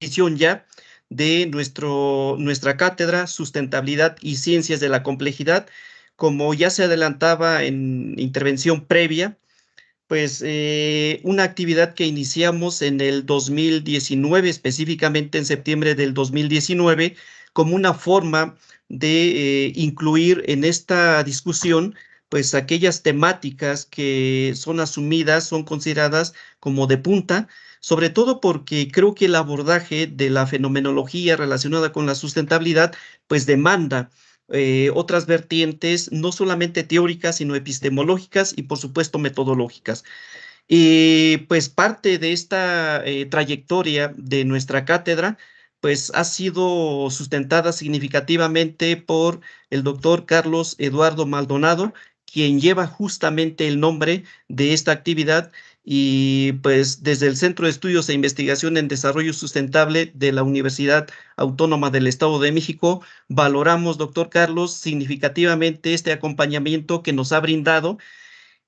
edición ya de nuestra cátedra Sustentabilidad y Ciencias de la Complejidad. Como ya se adelantaba en intervención previa, pues una actividad que iniciamos en el 2019, específicamente en septiembre del 2019, como una forma de incluir en esta discusión pues aquellas temáticas que son asumidas, son consideradas como de punta, sobre todo porque creo que el abordaje de la fenomenología relacionada con la sustentabilidad pues demanda otras vertientes, no solamente teóricas, sino epistemológicas y por supuesto metodológicas. Y pues parte de esta trayectoria de nuestra cátedra, pues ha sido sustentada significativamente por el doctor Carlos Eduardo Maldonado, quien lleva justamente el nombre de esta actividad y pues desde el Centro de Estudios e Investigación en Desarrollo Sustentable de la Universidad Autónoma del Estado de México, valoramos, doctor Carlos, significativamente este acompañamiento que nos ha brindado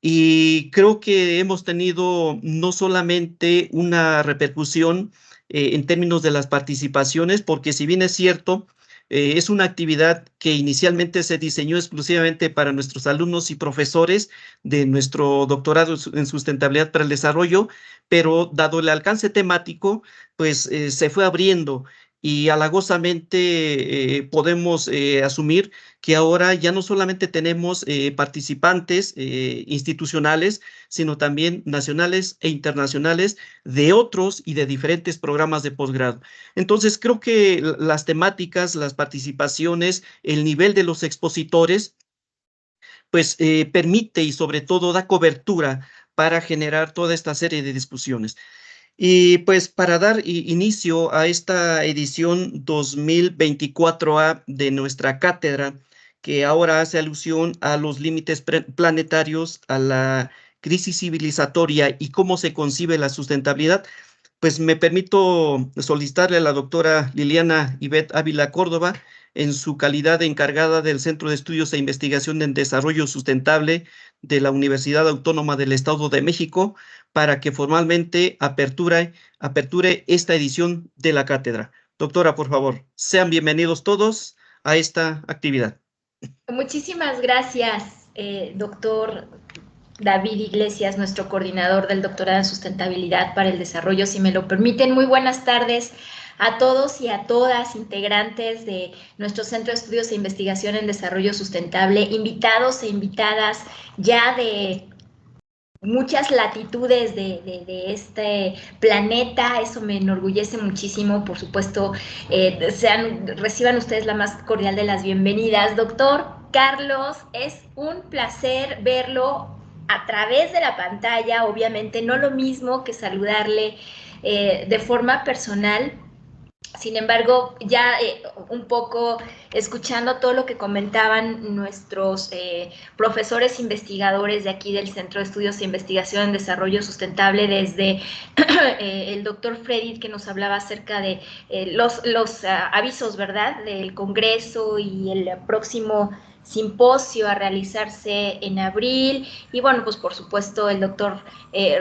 y creo que hemos tenido no solamente una repercusión en términos de las participaciones, porque si bien es cierto, es una actividad que inicialmente se diseñó exclusivamente para nuestros alumnos y profesores de nuestro doctorado en sustentabilidad para el desarrollo, pero dado el alcance temático, pues se fue abriendo y halagosamente podemos asumir que ahora ya no solamente tenemos participantes institucionales, sino también nacionales e internacionales de otros y de diferentes programas de posgrado. Entonces, creo que las temáticas, las participaciones, el nivel de los expositores, pues permite y sobre todo da cobertura para generar toda esta serie de discusiones. Y pues para dar inicio a esta edición 2024A de nuestra cátedra, que ahora hace alusión a los límites planetarios, a la crisis civilizatoria y cómo se concibe la sustentabilidad, pues me permito solicitarle a la doctora Liliana Ivette Ávila Córdoba, en su calidad de encargada del Centro de Estudios e Investigación en Desarrollo Sustentable de la Universidad Autónoma del Estado de México, para que formalmente aperture esta edición de la cátedra. Doctora, por favor, sean bienvenidos todos a esta actividad. Muchísimas gracias, doctor David Iglesias, nuestro coordinador del doctorado en sustentabilidad para el desarrollo. Si me lo permiten, muy buenas tardes a todos y a todas integrantes de nuestro Centro de Estudios e Investigación en Desarrollo Sustentable, invitados e invitadas ya de muchas latitudes de este planeta. Eso me enorgullece muchísimo. Por supuesto, reciban ustedes la más cordial de las bienvenidas. Doctor Carlos, es un placer verlo a través de la pantalla, obviamente no lo mismo que saludarle de forma personal. Sin embargo, ya un poco escuchando todo lo que comentaban nuestros profesores investigadores de aquí del Centro de Estudios e Investigación en Desarrollo Sustentable, desde el doctor Freddy, que nos hablaba acerca de los avisos, ¿verdad?, del Congreso y el próximo simposio a realizarse en abril, y bueno, pues por supuesto el doctor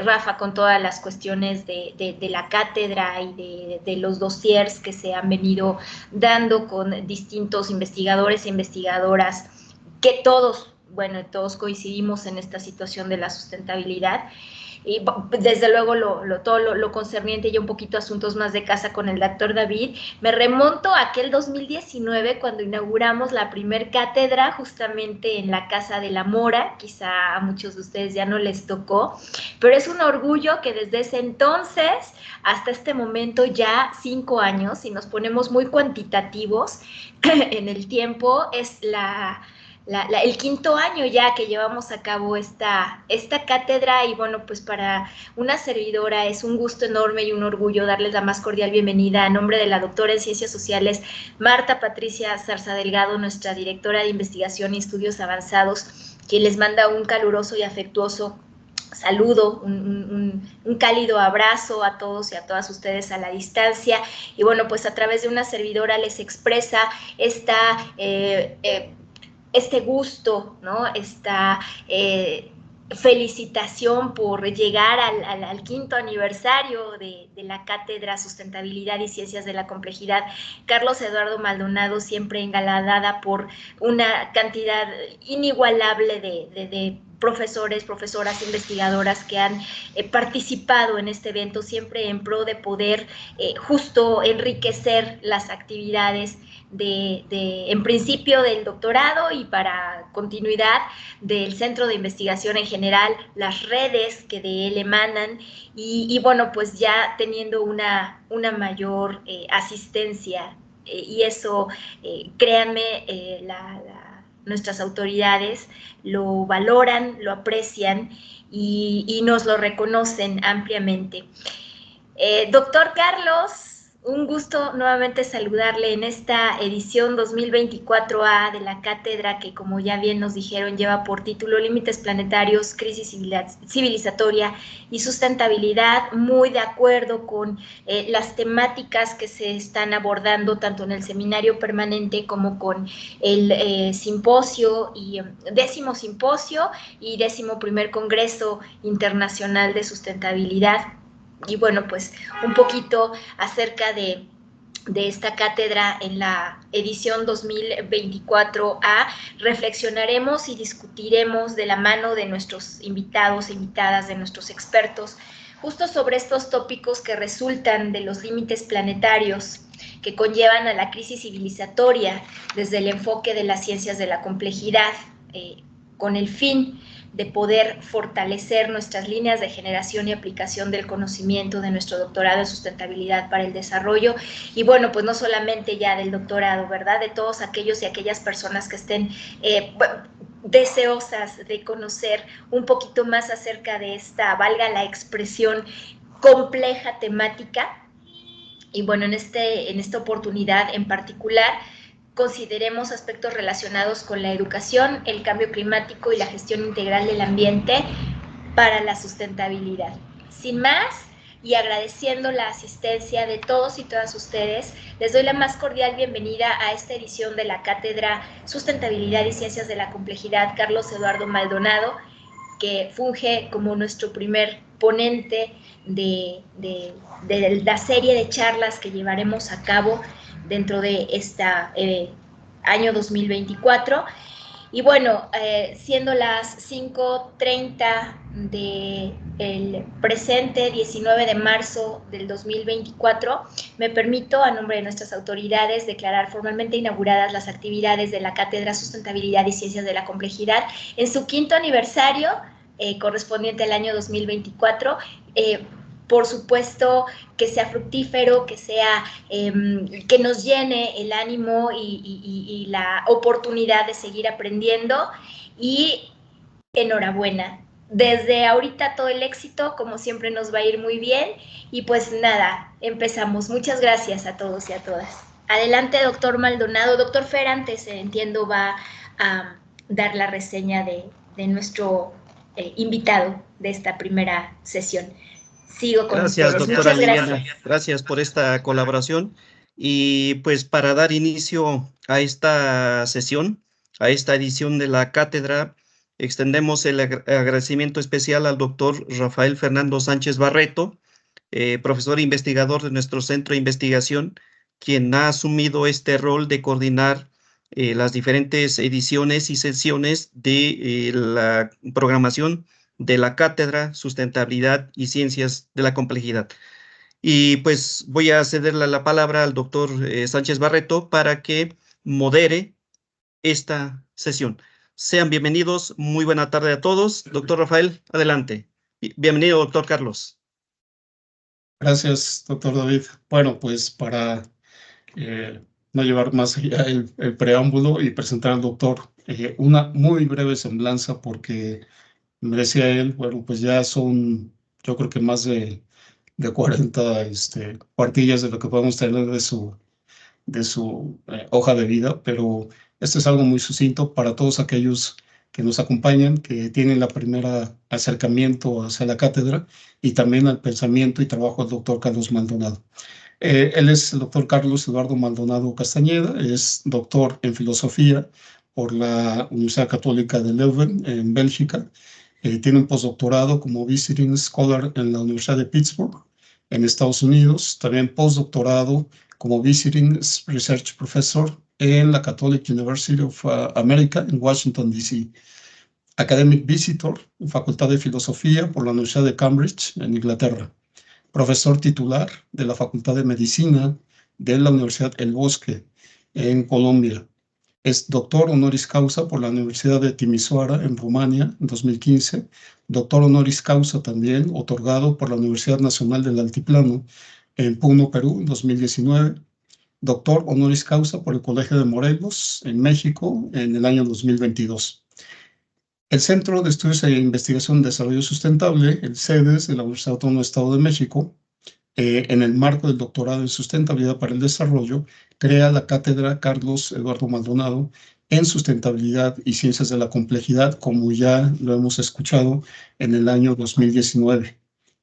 Rafa con todas las cuestiones de la cátedra y de los dossiers que se han venido dando con distintos investigadores e investigadoras, que todos, bueno, todos coincidimos en esta situación de la sustentabilidad. Y desde luego todo lo concerniente y un poquito asuntos más de casa con el doctor David. Me remonto a aquel 2019 cuando inauguramos la primer cátedra justamente en la Casa de la Mora. Quizá a muchos de ustedes ya no les tocó, pero es un orgullo que desde ese entonces hasta este momento, ya 5 años, si nos ponemos muy cuantitativos en el tiempo, es el quinto año ya que llevamos a cabo esta cátedra. Y bueno, pues para una servidora es un gusto enorme y un orgullo darles la más cordial bienvenida a nombre de la doctora en Ciencias Sociales Marta Patricia Zarza Delgado, nuestra directora de Investigación y Estudios Avanzados, quien les manda un caluroso y afectuoso saludo, un cálido abrazo a todos y a todas ustedes a la distancia. Y bueno, pues a través de una servidora les expresa este gusto, ¿no? felicitación por llegar al quinto aniversario de la Cátedra Sustentabilidad y Ciencias de la Complejidad. Carlos Eduardo Maldonado, siempre engalanada por una cantidad inigualable de profesores, profesoras, investigadoras que han participado en este evento, siempre en pro de poder justo enriquecer las actividades en principio del doctorado y para continuidad del centro de investigación en general, las redes que de él emanan y bueno, pues ya teniendo una mayor asistencia y eso, créanme, nuestras autoridades lo valoran, lo aprecian y nos lo reconocen ampliamente. Doctor Carlos, un gusto nuevamente saludarle en esta edición 2024A de la cátedra que, como ya bien nos dijeron, lleva por título Límites Planetarios, Crisis Civilizatoria y Sustentabilidad, muy de acuerdo con las temáticas que se están abordando tanto en el seminario permanente como con el simposio y 10º simposio y 11º Congreso Internacional de Sustentabilidad. Y bueno, pues un poquito acerca de esta cátedra en la edición 2024A, reflexionaremos y discutiremos de la mano de nuestros invitados e invitadas, de nuestros expertos, justo sobre estos tópicos que resultan de los límites planetarios que conllevan a la crisis civilizatoria desde el enfoque de las ciencias de la complejidad, con el fin de poder fortalecer nuestras líneas de generación y aplicación del conocimiento de nuestro doctorado en sustentabilidad para el desarrollo y bueno, pues no solamente ya del doctorado, ¿verdad? De todos aquellos y aquellas personas que estén deseosas de conocer un poquito más acerca de esta, valga la expresión, compleja temática. Y bueno, en esta oportunidad en particular, consideremos aspectos relacionados con la educación, el cambio climático y la gestión integral del ambiente para la sustentabilidad. Sin más, y agradeciendo la asistencia de todos y todas ustedes, les doy la más cordial bienvenida a esta edición de la Cátedra Sustentabilidad y Ciencias de la Complejidad Carlos Eduardo Maldonado, que funge como nuestro primer ponente de la serie de charlas que llevaremos a cabo dentro de este año 2024. Y bueno, siendo las 5:30 del presente 19 de marzo del 2024, me permito, a nombre de nuestras autoridades, declarar formalmente inauguradas las actividades de la Cátedra Sustentabilidad y Ciencias de la Complejidad en su 5º aniversario, correspondiente al año 2024, por supuesto que sea fructífero, que sea, que nos llene el ánimo y la oportunidad de seguir aprendiendo y enhorabuena. Desde ahorita todo el éxito, como siempre nos va a ir muy bien y pues nada, empezamos. Muchas gracias a todos y a todas. Adelante, doctor Maldonado. Doctor Fer, antes entiendo va a dar la reseña de nuestro invitado de esta primera sesión. Sigo con Gracias, ustedes. doctora Muchas Liliana. gracias. Gracias por esta colaboración. Y pues para dar inicio a esta sesión, a esta edición de la cátedra, extendemos el agradecimiento especial al doctor Rafael Fernando Sánchez Barreto, profesor e investigador de nuestro centro de investigación, quien ha asumido este rol de coordinar las diferentes ediciones y sesiones de la programación de la Cátedra Sustentabilidad y Ciencias de la Complejidad. Y pues voy a cederle la palabra al doctor Sánchez Barreto para que modere esta sesión. Sean bienvenidos, muy buena tarde a todos. Doctor Rafael, adelante. Bienvenido, doctor Carlos. Gracias, doctor David. Bueno, pues para no llevar más allá el preámbulo y presentar al doctor una muy breve semblanza, porque me decía él, bueno, pues ya son, yo creo que más de 40 cuartillas de lo que podemos tener de su hoja de vida, pero esto es algo muy sucinto para todos aquellos que nos acompañan, que tienen la primera acercamiento hacia la cátedra y también al pensamiento y trabajo del doctor Carlos Maldonado. Él es el doctor Carlos Eduardo Maldonado Castañeda, es doctor en filosofía por la Universidad Católica de Leuven, en Bélgica, Tiene un postdoctorado como Visiting Scholar en la Universidad de Pittsburgh, en Estados Unidos. También postdoctorado como Visiting Research Professor en la Catholic University of America en Washington, D.C. Academic Visitor en Facultad de Filosofía por la Universidad de Cambridge, en Inglaterra. Profesor titular de la Facultad de Medicina de la Universidad El Bosque, en Colombia. Es doctor honoris causa por la Universidad de Timisoara, en Rumania, en 2015. Doctor honoris causa también otorgado por la Universidad Nacional del Altiplano, en Puno, Perú, en 2019. Doctor honoris causa por el Colegio de Morelos, en México, en el año 2022. El Centro de Estudios e Investigación en Desarrollo Sustentable, el CEDES, de la Universidad Autónoma del Estado de México, en el marco del doctorado en Sustentabilidad para el Desarrollo, crea la cátedra Carlos Eduardo Maldonado en Sustentabilidad y Ciencias de la Complejidad, como ya lo hemos escuchado en el año 2019,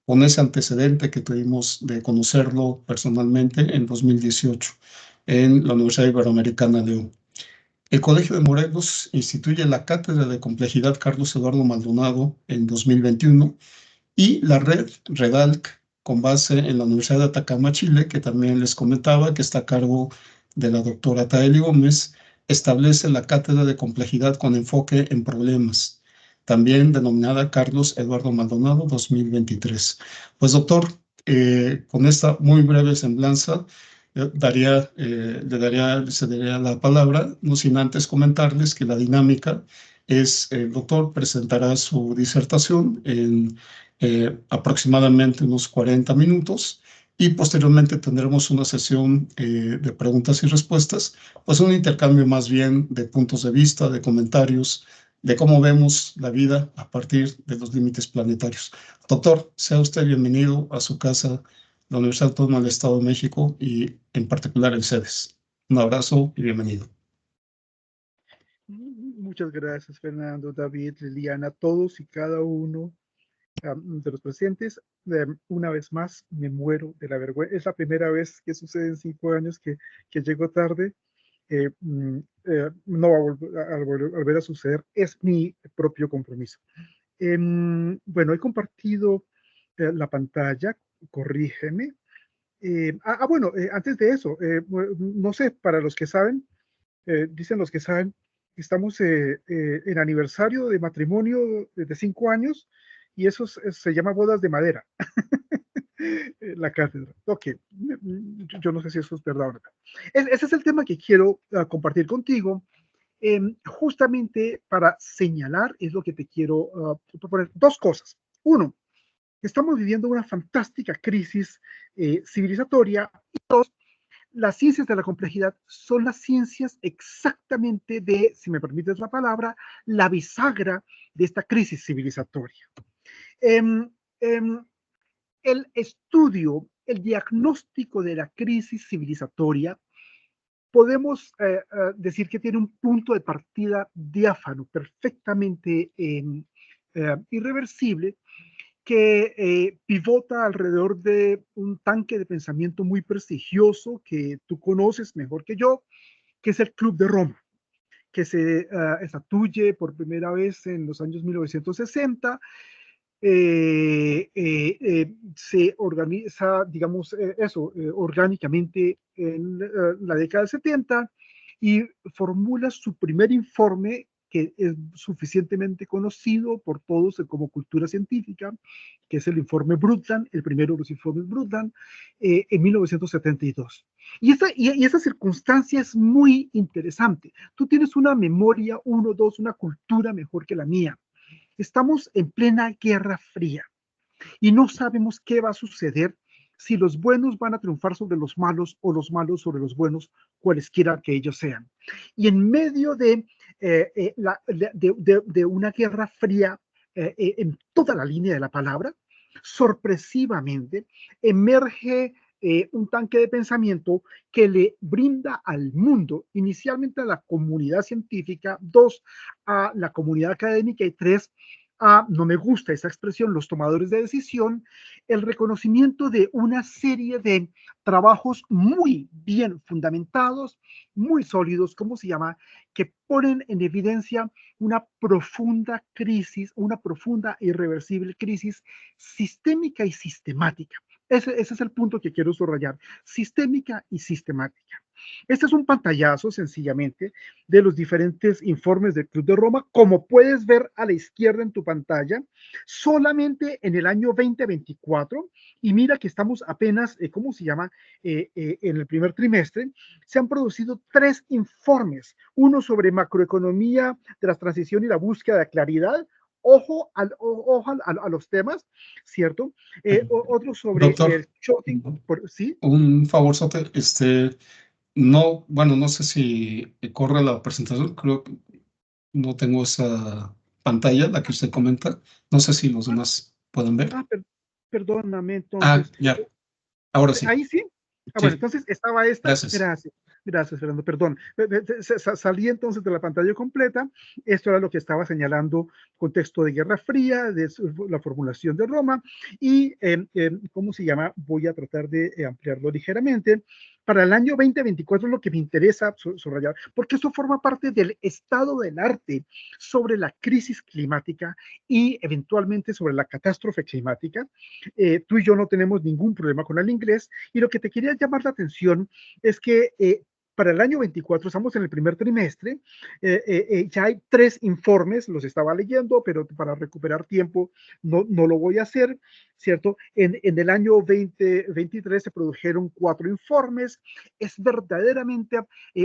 con ese antecedente que tuvimos de conocerlo personalmente en 2018 en la Universidad Iberoamericana León. El Colegio de Morelos instituye la Cátedra de Complejidad Carlos Eduardo Maldonado en 2021 y la red REDALC, con base en la Universidad de Atacama, Chile, que también les comentaba, que está a cargo de la doctora Taeli Gómez, establece la Cátedra de Complejidad con enfoque en problemas, también denominada Carlos Eduardo Maldonado 2023. Pues doctor, con esta muy breve semblanza, le daría la palabra, no sin antes comentarles que la dinámica es, el doctor presentará su disertación en aproximadamente unos 40 minutos y posteriormente tendremos una sesión de preguntas y respuestas, pues un intercambio más bien de puntos de vista, de comentarios, de cómo vemos la vida a partir de los límites planetarios. Doctor, sea usted bienvenido a su casa, la Universidad Autónoma del Estado de México y en particular el CEDES. Un abrazo y bienvenido. Muchas gracias, Fernando, David, Liliana, todos y cada uno de los presentes. Una vez más, me muero de la vergüenza. Es la primera vez que sucede en 5 años que llego tarde. No va a volver a suceder. Es mi propio compromiso. Bueno, he compartido la pantalla. Corrígeme. Bueno, antes de eso, no sé, para los que saben, dicen los que saben, estamos en aniversario de matrimonio de 5 años y eso se llama bodas de madera. La cátedra. Ok, yo no sé si eso es verdad o no. Ese es el tema que quiero compartir contigo. Justamente para señalar es lo que te quiero proponer. 2 cosas. 1, estamos viviendo una fantástica crisis civilizatoria. Y 2, las ciencias de la complejidad son las ciencias exactamente de, si me permites la palabra, la bisagra de esta crisis civilizatoria. El estudio, el diagnóstico de la crisis civilizatoria, podemos decir que tiene un punto de partida diáfano, perfectamente irreversible, que pivota alrededor de un tanque de pensamiento muy prestigioso que tú conoces mejor que yo, que es el Club de Roma, que se estatuye por primera vez en los años 1960. Se organiza, digamos, orgánicamente en la década del 70 y formula su primer informe, que es suficientemente conocido por todos como cultura científica, que es el informe Brundtland, el primero de los informes Brundtland, en 1972. Y esa circunstancia es muy interesante. Tú tienes una memoria, una cultura mejor que la mía. Estamos en plena Guerra Fría y no sabemos qué va a suceder, si los buenos van a triunfar sobre los malos o los malos sobre los buenos, cualesquiera que ellos sean. Y en medio de una Guerra Fría en toda la línea de la palabra, sorpresivamente emerge un tanque de pensamiento que le brinda al mundo, inicialmente a la comunidad científica, 2, a la comunidad académica y 3, a, no me gusta esa expresión, los tomadores de decisión, el reconocimiento de una serie de trabajos muy bien fundamentados, muy sólidos, ¿cómo se llama?, que ponen en evidencia una profunda crisis, una profunda e irreversible crisis sistémica y sistemática. Ese es el punto que quiero subrayar, sistémica y sistemática. Este es un pantallazo, sencillamente, de los diferentes informes del Club de Roma, como puedes ver a la izquierda en tu pantalla, solamente en el año 2024, y mira que estamos apenas, ¿cómo se llama?, en el primer trimestre, se han producido 3 informes, uno sobre macroeconomía de la transición y la búsqueda de claridad, ojo a los temas, ¿cierto? Otro sobre Doctor, el shorting, ¿sí? un favor, no, bueno, no sé si corre la presentación, creo que no tengo esa pantalla, la que usted comenta. No sé si los demás pueden ver. Perdóname, entonces. Ya, ahora sí. Ahí sí. Bueno, entonces estaba esta. Gracias. Gracias, Fernando, perdón. Salí entonces de la pantalla completa. Esto era lo que estaba señalando, contexto de Guerra Fría, de la formulación de Roma, y ¿cómo se llama? Voy a tratar de ampliarlo ligeramente. Para el año 2024 es lo que me interesa subrayar, porque esto forma parte del estado del arte sobre la crisis climática y eventualmente sobre la catástrofe climática. Tú y yo no tenemos ningún problema con el inglés, y lo que te quería llamar la atención es que para el año 24, estamos en el primer trimestre, ya hay 3 informes, los estaba leyendo, pero para recuperar tiempo no lo voy a hacer, ¿cierto? En el año 2023 se produjeron 4 informes. Es verdaderamente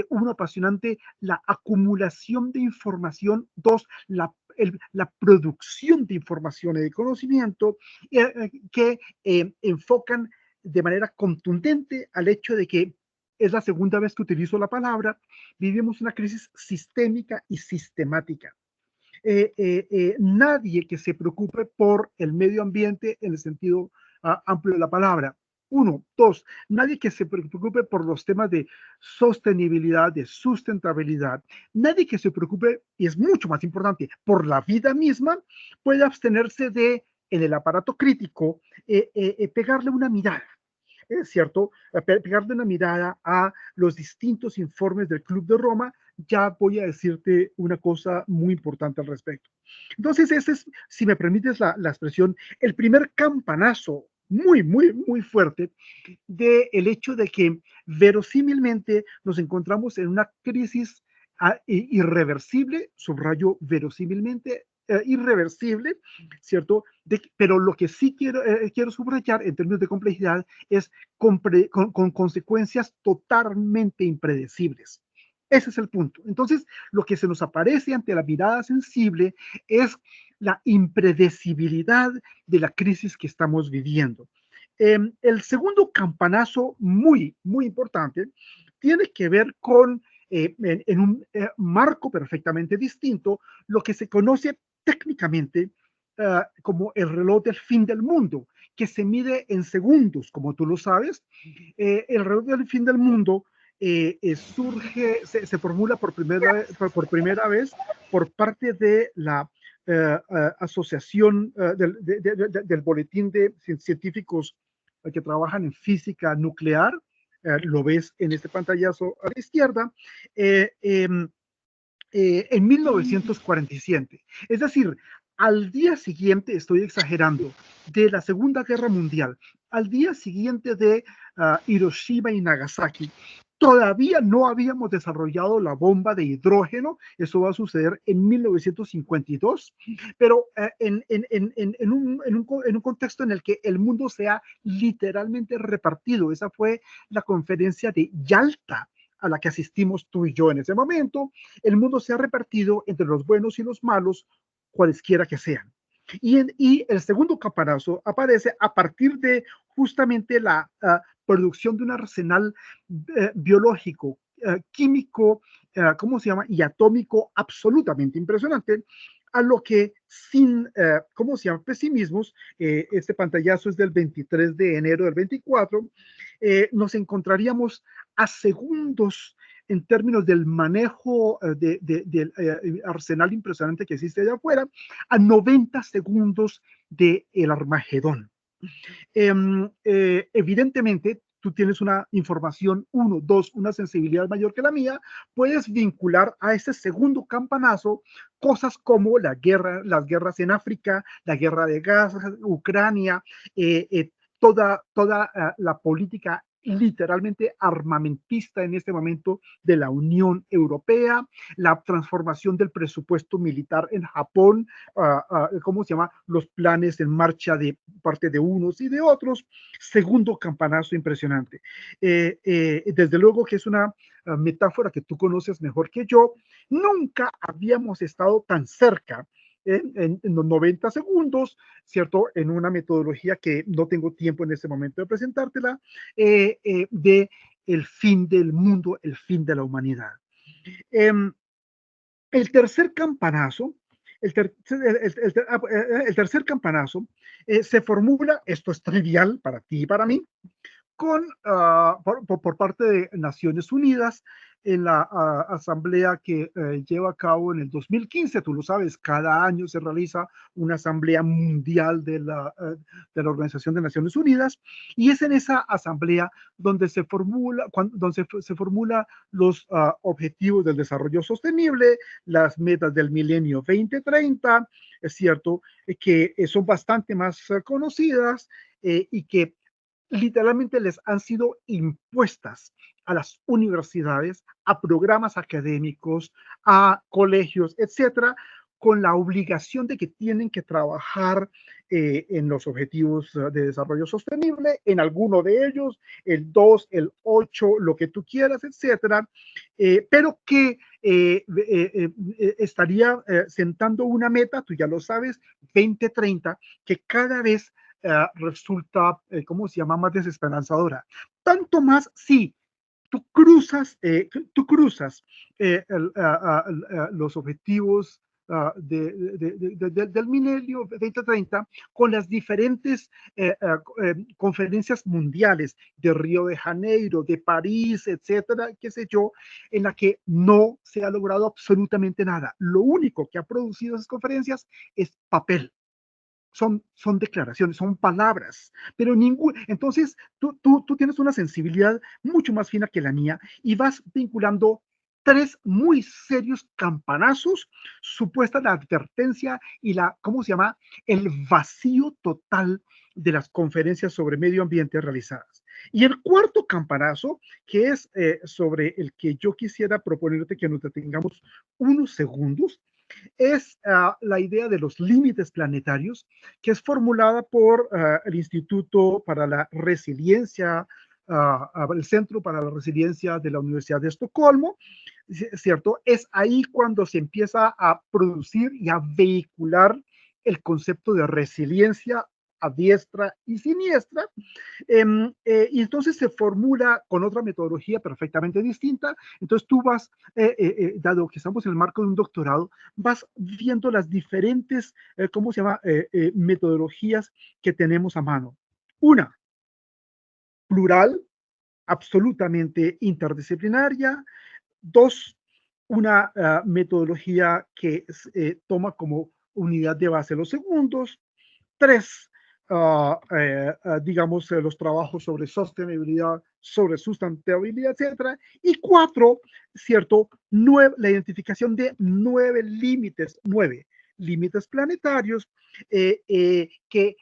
uno apasionante la acumulación de información, 2, la producción de información y de conocimiento que enfocan de manera contundente al hecho de que es la segunda vez que utilizo la palabra, vivimos una crisis sistémica y sistemática. Nadie que se preocupe por el medio ambiente en el sentido amplio de la palabra. 1, 2, nadie que se preocupe por los temas de sostenibilidad, de sustentabilidad, nadie que se preocupe, y es mucho más importante, por la vida misma, puede abstenerse de, en el aparato crítico, pegarle una mirada. Es cierto, pegarle una mirada a los distintos informes del Club de Roma. Ya voy a decirte una cosa muy importante al respecto. Entonces, ese es, si me permites la expresión, el primer campanazo muy fuerte del hecho de que verosímilmente nos encontramos en una crisis irreversible, subrayo verosímilmente, irreversible, ¿cierto? Pero lo que sí quiero subrayar en términos de complejidad es con consecuencias totalmente impredecibles. Ese es el punto. Entonces, lo que se nos aparece ante la mirada sensible es la impredecibilidad de la crisis que estamos viviendo. El segundo campanazo muy importante tiene que ver con, en un marco perfectamente distinto, lo que se conoce técnicamente como el reloj del fin del mundo, que se mide en segundos, como tú lo sabes. El reloj del fin del mundo se formula por primera vez por parte de la asociación del boletín de científicos que trabajan en física nuclear. Lo ves en este pantallazo a la izquierda. En 1947. Es decir, al día siguiente, estoy exagerando, de la Segunda Guerra Mundial, al día siguiente de Hiroshima y Nagasaki, todavía no habíamos desarrollado la bomba de hidrógeno. Eso va a suceder en 1952, pero en un contexto en el que el mundo se ha literalmente repartido. Esa fue la conferencia de Yalta a la que asistimos tú y yo en ese momento. El mundo se ha repartido entre los buenos y los malos, cualesquiera que sean. Y el segundo campanazo aparece a partir de justamente la producción de un arsenal biológico, químico, ¿cómo se llama? Y atómico absolutamente impresionante, a lo que sin, ¿cómo se llama? Pesimismos, este pantallazo es del 23 de enero del 24, nos encontraríamos a segundos en términos del manejo del arsenal impresionante que existe allá afuera, a 90 segundos del Armagedón. Evidentemente, tú tienes una información, una sensibilidad mayor que la mía, puedes vincular a ese segundo campanazo cosas como las guerras en África, la guerra de Gaza, Ucrania, toda la política literalmente armamentista en este momento de la Unión Europea, la transformación del presupuesto militar en Japón, ¿cómo se llama? Los planes en marcha de parte de unos y de otros. Segundo campanazo impresionante. Desde luego que es una metáfora que tú conoces mejor que yo. Nunca habíamos estado tan cerca en los 90 segundos, ¿cierto? En una metodología que no tengo tiempo en este momento de presentártela, de el fin del mundo, el fin de la humanidad. El tercer campanazo, el tercer campanazo se formula, esto es trivial para ti y para mí, por parte de Naciones Unidas en la asamblea que lleva a cabo en el 2015. Tú lo sabes, cada año se realiza una asamblea mundial de la Organización de Naciones Unidas, y es en esa asamblea donde se formula los objetivos del desarrollo sostenible, las metas del milenio 2030, es cierto, que son bastante más conocidas y que literalmente les han sido impuestas a las universidades, a programas académicos, a colegios, etcétera, con la obligación de que tienen que trabajar en los objetivos de desarrollo sostenible, en alguno de ellos, el 2, el 8, lo que tú quieras, etcétera, pero que estaría sentando una meta, tú ya lo sabes, 2030, que cada vez resulta, ¿cómo se llama?, más desesperanzadora. Tanto más si tú cruzas los objetivos del milenio 2030 con las diferentes conferencias mundiales de Río de Janeiro, de París, etcétera, qué sé yo, en la que no se ha logrado absolutamente nada. Lo único que ha producido esas conferencias es papel. Son declaraciones, son palabras, pero entonces tú tienes una sensibilidad mucho más fina que la mía y vas vinculando tres muy serios campanazos, supuesta la advertencia y ¿cómo se llama?, el vacío total de las conferencias sobre medio ambiente realizadas. Y el cuarto campanazo, que es sobre el que yo quisiera proponerte que nos detengamos unos segundos, es la idea de los límites planetarios, que es formulada por el Instituto para la Resiliencia, el Centro para la Resiliencia de la Universidad de Estocolmo, ¿cierto? Es ahí cuando se empieza a producir y a vehicular el concepto de resiliencia a diestra y siniestra, y entonces se formula con otra metodología perfectamente distinta. Entonces tú vas, dado que estamos en el marco de un doctorado, vas viendo las diferentes, ¿cómo se llama?, metodologías que tenemos a mano. Una, plural, absolutamente interdisciplinaria. Dos, una metodología que toma como unidad de base los segundos. Tres, digamos, los trabajos sobre sostenibilidad, sobre sustentabilidad, etcétera. Y cuatro, ¿cierto?, la identificación de nueve límites planetarios que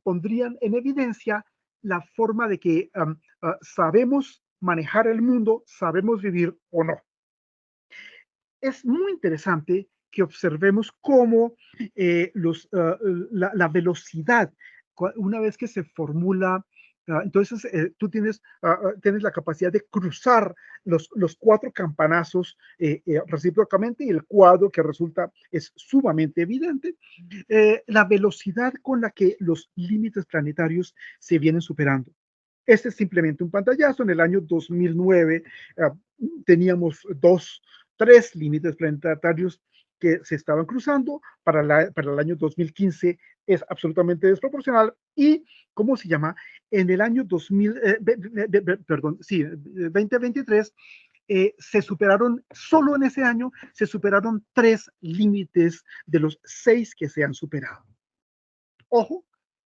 pondrían en evidencia la forma de que sabemos manejar el mundo, sabemos vivir o no. Es muy interesante que observemos cómo la velocidad, una vez que se formula, entonces tú tienes la capacidad de cruzar los cuatro campanazos recíprocamente, y el cuadro que resulta es sumamente evidente, la velocidad con la que los límites planetarios se vienen superando. Este es simplemente un pantallazo. En el año 2009 teníamos 3 límites planetarios que se estaban cruzando. Para el año 2015 es absolutamente desproporcional. Y, ¿cómo se llama?, en el año 2023 se superaron, solo en ese año, se superaron 3 límites de los 6 que se han superado. Ojo,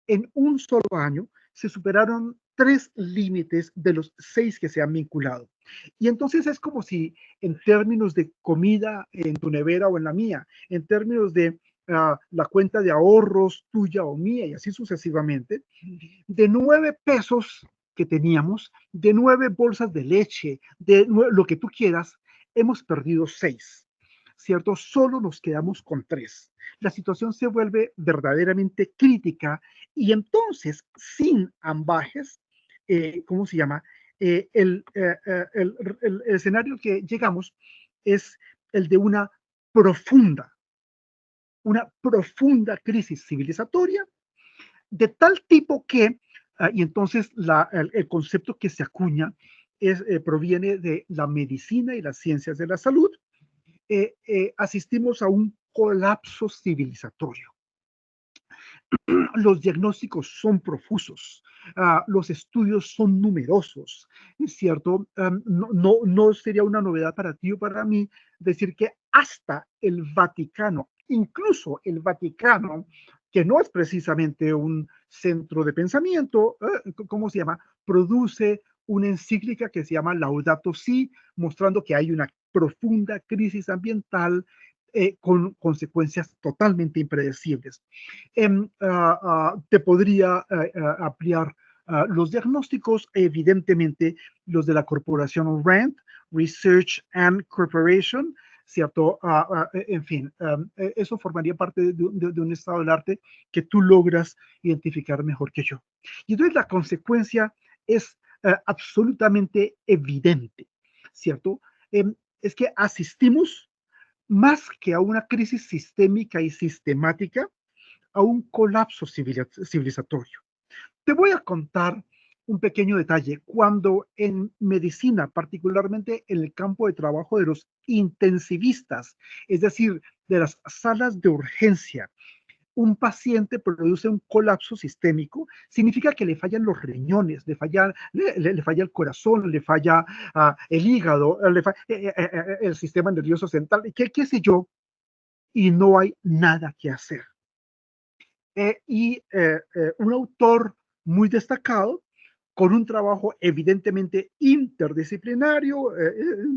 en un solo año se superaron 3 límites de los 6 que se han vinculado. Y entonces es como si en términos de comida en tu nevera o en la mía, en términos de la cuenta de ahorros tuya o mía y así sucesivamente, de 9 pesos que teníamos, de 9 bolsas de leche, de lo que tú quieras, hemos perdido 6, ¿cierto? Solo nos quedamos con 3. La situación se vuelve verdaderamente crítica y entonces, sin ambajes, ¿cómo se llama? El escenario que llegamos es el de una profunda crisis civilizatoria, de tal tipo que, y entonces el concepto que se acuña proviene de la medicina y las ciencias de la salud, asistimos a un colapso civilizatorio. Los diagnósticos son profusos, los estudios son numerosos, ¿es cierto? No sería una novedad para ti o para mí decir que hasta el Vaticano, incluso el Vaticano, que no es precisamente un centro de pensamiento, ¿cómo se llama? Produce una encíclica que se llama Laudato Si, mostrando que hay una profunda crisis ambiental con consecuencias totalmente impredecibles. Te podría ampliar los diagnósticos, evidentemente los de la corporación RAND, Research and Corporation, ¿cierto? En fin, eso formaría parte de un estado del arte que tú logras identificar mejor que yo. Y entonces la consecuencia es absolutamente evidente, ¿cierto? Es que asistimos más que a una crisis sistémica y sistemática, a un colapso civilizatorio. Te voy a contar un pequeño detalle. Cuando en medicina, particularmente en el campo de trabajo de los intensivistas, es decir, de las salas de urgencia, un paciente produce un colapso sistémico, significa que le fallan los riñones, le falla el corazón, le falla el hígado, el sistema nervioso central, qué sé yo, y no hay nada que hacer. Un autor muy destacado, con un trabajo evidentemente interdisciplinario,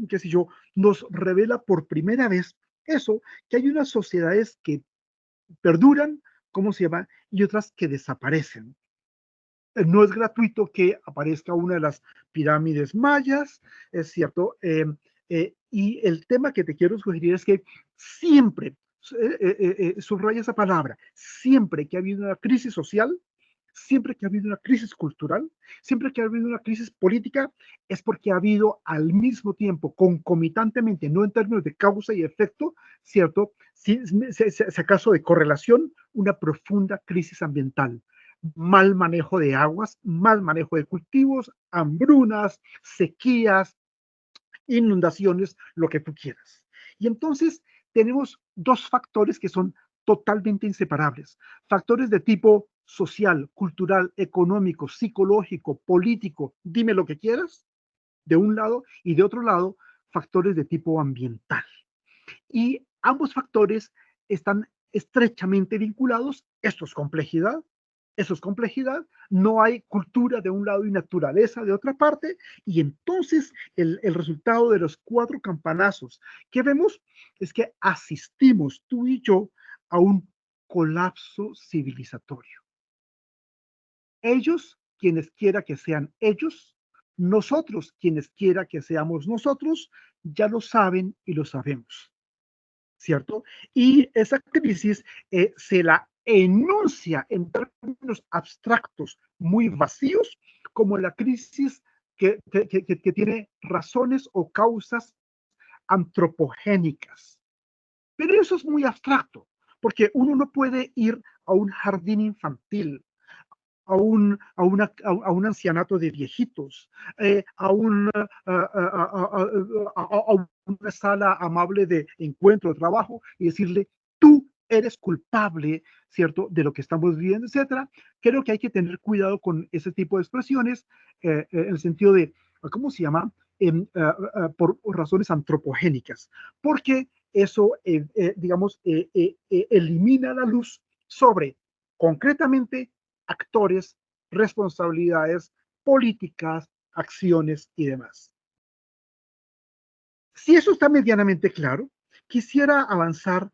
qué sé yo, nos revela por primera vez eso, que hay unas sociedades que perduran, ¿cómo se llama? Y otras que desaparecen. No es gratuito que aparezca una de las pirámides mayas, es cierto, y el tema que te quiero sugerir es que siempre, subraya esa palabra, siempre que ha habido una crisis social, siempre que ha habido una crisis cultural, siempre que ha habido una crisis política, es porque ha habido al mismo tiempo, concomitantemente, no en términos de causa y efecto, ¿cierto? Si acaso de correlación, una profunda crisis ambiental. Mal manejo de aguas, mal manejo de cultivos, hambrunas, sequías, inundaciones, lo que tú quieras. Y entonces tenemos 2 factores que son totalmente inseparables. Factores de tipo social, cultural, económico, psicológico, político, dime lo que quieras, de un lado, y de otro lado, factores de tipo ambiental. Y ambos factores están estrechamente vinculados. Esto es complejidad. Eso es complejidad, no hay cultura de un lado y naturaleza de otra parte, y entonces el resultado de los 4 campanazos que vemos es que asistimos tú y yo a un colapso civilizatorio. Ellos, quienes quiera que sean ellos, nosotros, quienes quiera que seamos nosotros, ya lo saben y lo sabemos, ¿cierto? Y esa crisis se la enuncia en términos abstractos muy vacíos como la crisis que tiene razones o causas antropogénicas. Pero eso es muy abstracto, porque uno no puede ir a un jardín infantil, a un ancianato de viejitos, a una sala amable de encuentro, de trabajo, y decirle, tú eres culpable, ¿cierto?, de lo que estamos viviendo, etcétera. Creo que hay que tener cuidado con ese tipo de expresiones, en el sentido de, ¿cómo se llama? por razones antropogénicas, porque eso, digamos, elimina la luz sobre, concretamente, actores, responsabilidades políticas, acciones y demás. Si eso está medianamente claro, quisiera avanzar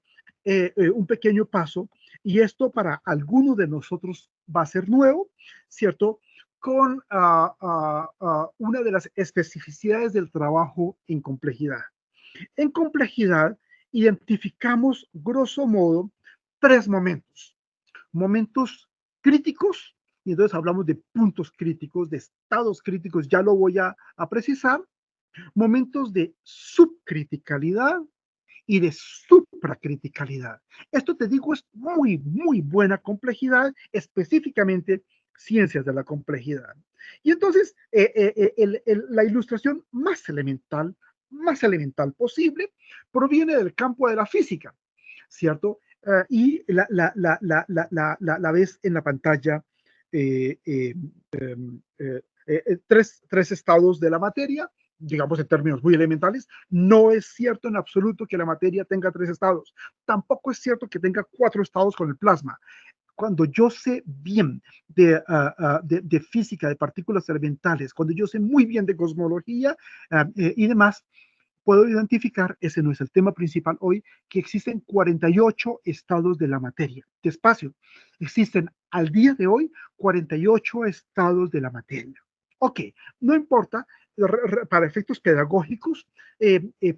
un pequeño paso, y esto para algunos de nosotros va a ser nuevo, ¿cierto? Con una de las especificidades del trabajo en complejidad. En complejidad identificamos, grosso modo, 3 momentos. Momentos críticos, y entonces hablamos de puntos críticos, de estados críticos, ya lo voy a precisar. Momentos de subcriticalidad y de supracriticalidad. Esto, te digo, es muy, muy buena complejidad, específicamente ciencias de la complejidad. Y entonces, la ilustración más elemental posible proviene del campo de la física, ¿cierto? Y la ves en la pantalla, tres estados de la materia, digamos en términos muy elementales. No es cierto en absoluto que la materia tenga 3 estados. Tampoco es cierto que tenga 4 estados con el plasma. Cuando yo sé bien de física, de partículas elementales, cuando yo sé muy bien de cosmología y demás, puedo identificar, ese no es el tema principal hoy, que existen 48 estados de la materia. Despacio, existen al día de hoy 48 estados de la materia. Ok, no importa, para efectos pedagógicos,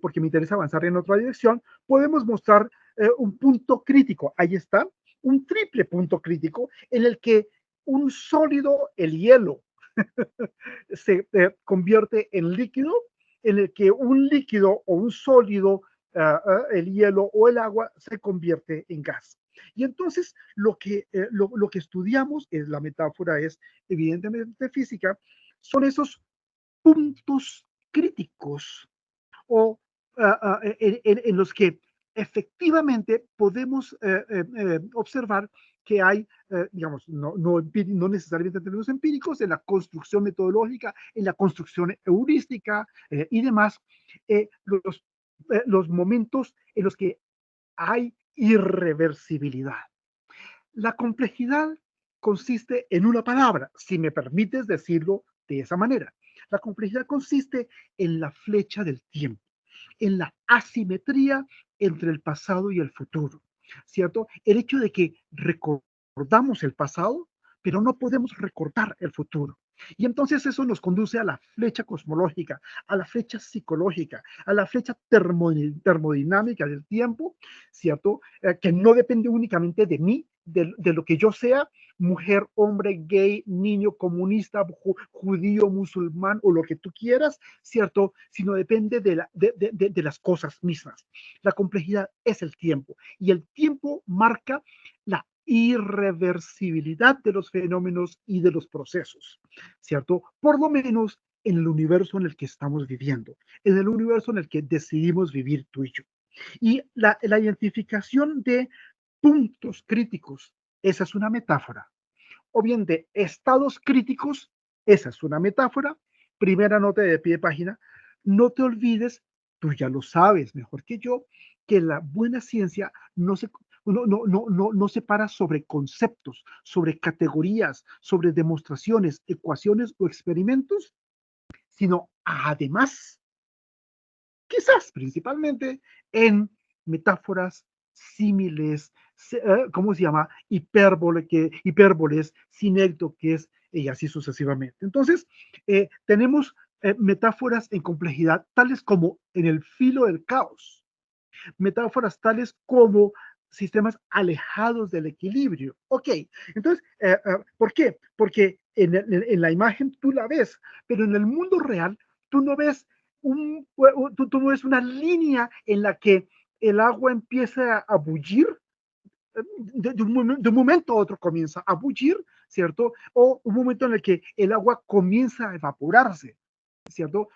porque me interesa avanzar en otra dirección, podemos mostrar un punto crítico. Ahí está, un triple punto crítico en el que un sólido, el hielo, se convierte en líquido, en el que un líquido o un sólido, el hielo o el agua, se convierte en gas. Y entonces lo que estudiamos, la metáfora es evidentemente física, son esos puntos críticos o en los que efectivamente podemos observar que hay, digamos, no necesariamente en términos empíricos, en la construcción metodológica, en la construcción heurística y demás, los momentos en los que hay irreversibilidad. La complejidad consiste en una palabra, si me permites decirlo de esa manera. La complejidad consiste en la flecha del tiempo, en la asimetría entre el pasado y el futuro, ¿cierto? El hecho de que recordamos el pasado, pero no podemos recordar el futuro. Y entonces eso nos conduce a la flecha cosmológica, a la flecha psicológica, a la flecha termodinámica del tiempo, ¿cierto? Que no depende únicamente de mí, de lo que yo sea, mujer, hombre, gay, niño, comunista, judío, musulmán o lo que tú quieras, ¿cierto? Sino depende de las cosas mismas. La complejidad es el tiempo, y el tiempo marca la irreversibilidad de los fenómenos y de los procesos, ¿cierto? Por lo menos en el universo en el que estamos viviendo, en el universo en el que decidimos vivir tú y yo. Y la identificación de puntos críticos, esa es una metáfora. O bien de estados críticos, esa es una metáfora. Primera nota de pie de página. No te olvides, tú ya lo sabes mejor que yo, que la buena ciencia no se para sobre conceptos, sobre categorías, sobre demostraciones, ecuaciones o experimentos, sino además, quizás principalmente, en metáforas, símiles, ¿cómo se llama? Hipérboles, sinécdoques, y así sucesivamente. Entonces, tenemos metáforas en complejidad, tales como en el filo del caos, metáforas tales como sistemas alejados del equilibrio. Ok, entonces, ¿por qué? Porque en la imagen tú la ves, pero en el mundo real tú no ves tú no ves una línea en la que el agua empieza a bullir, de un momento a otro comienza a bullir, ¿cierto? O un momento en el que el agua comienza a evaporarse, ¿cierto?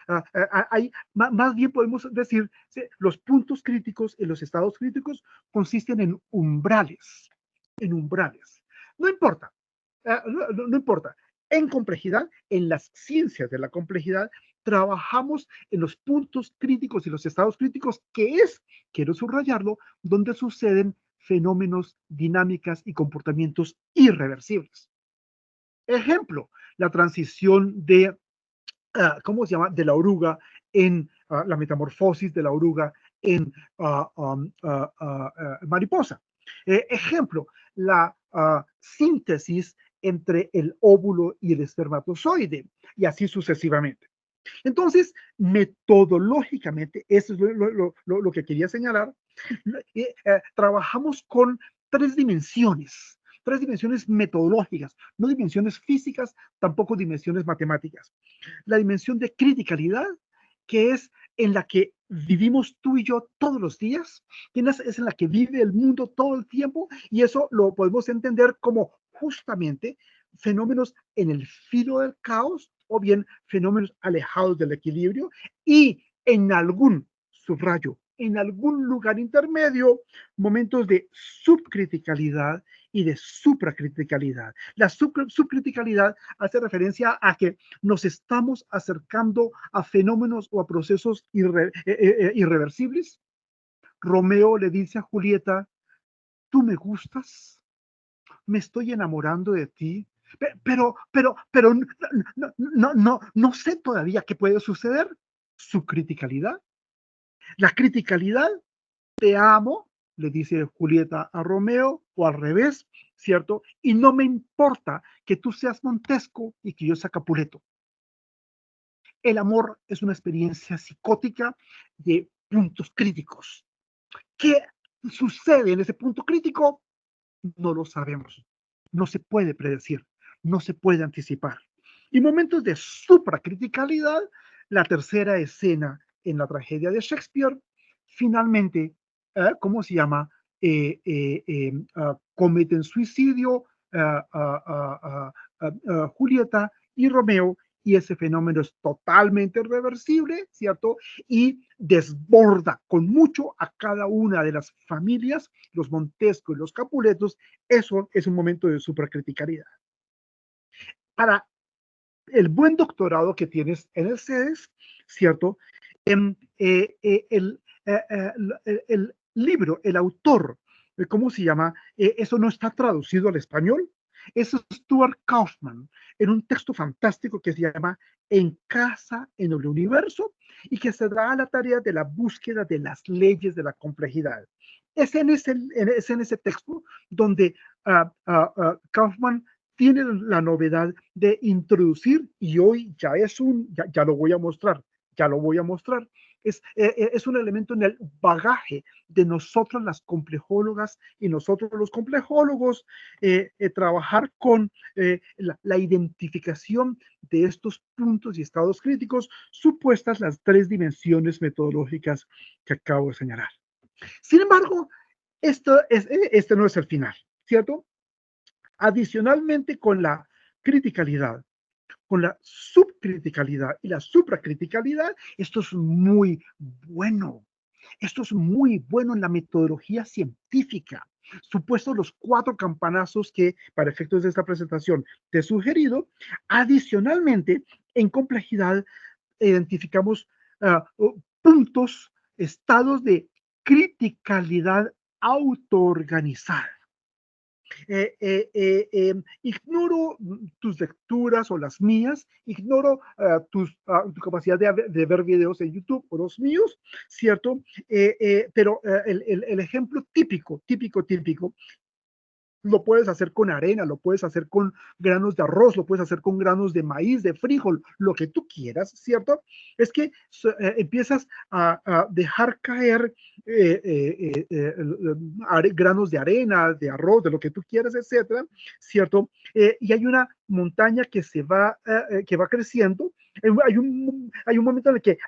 Más bien podemos decir, ¿sí? Los puntos críticos y los estados críticos consisten en umbrales, No importa, no importa. En complejidad, en las ciencias de la complejidad, trabajamos en los puntos críticos y los estados críticos, que es, quiero subrayarlo, donde suceden fenómenos, dinámicas y comportamientos irreversibles. Ejemplo, la transición de, ¿cómo se llama?, de la oruga en la metamorfosis de la oruga en mariposa. Ejemplo, la síntesis entre el óvulo y el espermatozoide, y así sucesivamente. Entonces, metodológicamente, eso es lo que quería señalar, trabajamos con tres dimensiones metodológicas, no dimensiones físicas, tampoco dimensiones matemáticas. La dimensión de criticalidad, que es en la que vivimos tú y yo todos los días, es en la que vive el mundo todo el tiempo, y eso lo podemos entender como justamente fenómenos en el filo del caos o bien fenómenos alejados del equilibrio, y en algún, subrayo, en algún lugar intermedio, momentos de subcriticalidad y de supracriticalidad. La subcriticalidad hace referencia a que nos estamos acercando a fenómenos o a procesos irreversibles. Romeo le dice a Julieta, tú me gustas, me estoy enamorando de ti, pero no sé todavía qué puede suceder. Subcriticalidad. La criticalidad, te amo, le dice Julieta a Romeo, o al revés, ¿cierto? Y no me importa que tú seas Montesco y que yo sea Capuleto. El amor es una experiencia psicótica de puntos críticos. ¿Qué sucede en ese punto crítico? No lo sabemos. No se puede predecir, no se puede anticipar. Y momentos de supracriticalidad, la tercera escena en la tragedia de Shakespeare, finalmente, ¿cómo se llama? Cometen suicidio Julieta y Romeo, y ese fenómeno es totalmente reversible, ¿cierto? Y desborda con mucho a cada una de las familias, los Montesco y los Capuletos. Eso es un momento de supracriticalidad. Para el buen doctorado que tienes en el CEDES, ¿cierto? El libro, el autor, ¿cómo se llama? Eso no está traducido al español. Es Stuart Kaufman, en un texto fantástico que se llama En casa en el universo, y que se da a la tarea de la búsqueda de las leyes de la complejidad. Es en ese texto donde Kaufman tiene la novedad de introducir, y hoy ya lo voy a mostrar, es un elemento en el bagaje de nosotros las complejólogas y nosotros los complejólogos, trabajar con la identificación de estos puntos y estados críticos, supuestas las tres dimensiones metodológicas que acabo de señalar. Sin embargo, este no es el final, ¿cierto? Adicionalmente, con la criticalidad, con la subcriticalidad y la supracriticalidad, esto es muy bueno. Esto es muy bueno en la metodología científica. Supuestos los 4 campanazos que, para efectos de esta presentación, te he sugerido. Adicionalmente, en complejidad, identificamos puntos, estados de criticalidad autoorganizada. Ignoro tus lecturas o las mías, ignoro tu capacidad de ver videos en YouTube o los míos, ¿cierto? Pero el ejemplo típico, lo puedes hacer con arena, lo puedes hacer con granos de arroz, lo puedes hacer con granos de maíz, de frijol, lo que tú quieras, ¿cierto? Es que empiezas a dejar caer granos de arena, de arroz, de lo que tú quieras, etcétera, ¿cierto? Y hay una montaña que va creciendo. Hay un momento en el que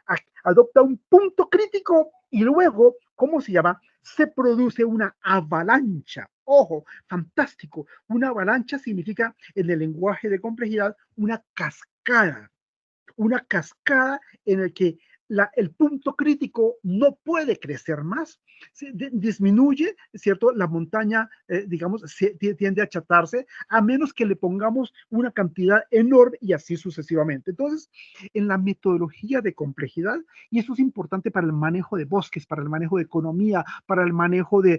adopta un punto crítico y luego, ¿cómo se llama? Se produce una avalancha. Ojo, fantástico. Una avalancha significa, en el lenguaje de complejidad, una cascada en el que el punto crítico no puede crecer más, disminuye, ¿cierto? La montaña, digamos, tiende a achatarse, a menos que le pongamos una cantidad enorme y así sucesivamente. Entonces, en la metodología de complejidad, y eso es importante para el manejo de bosques, para el manejo de economía, para el manejo de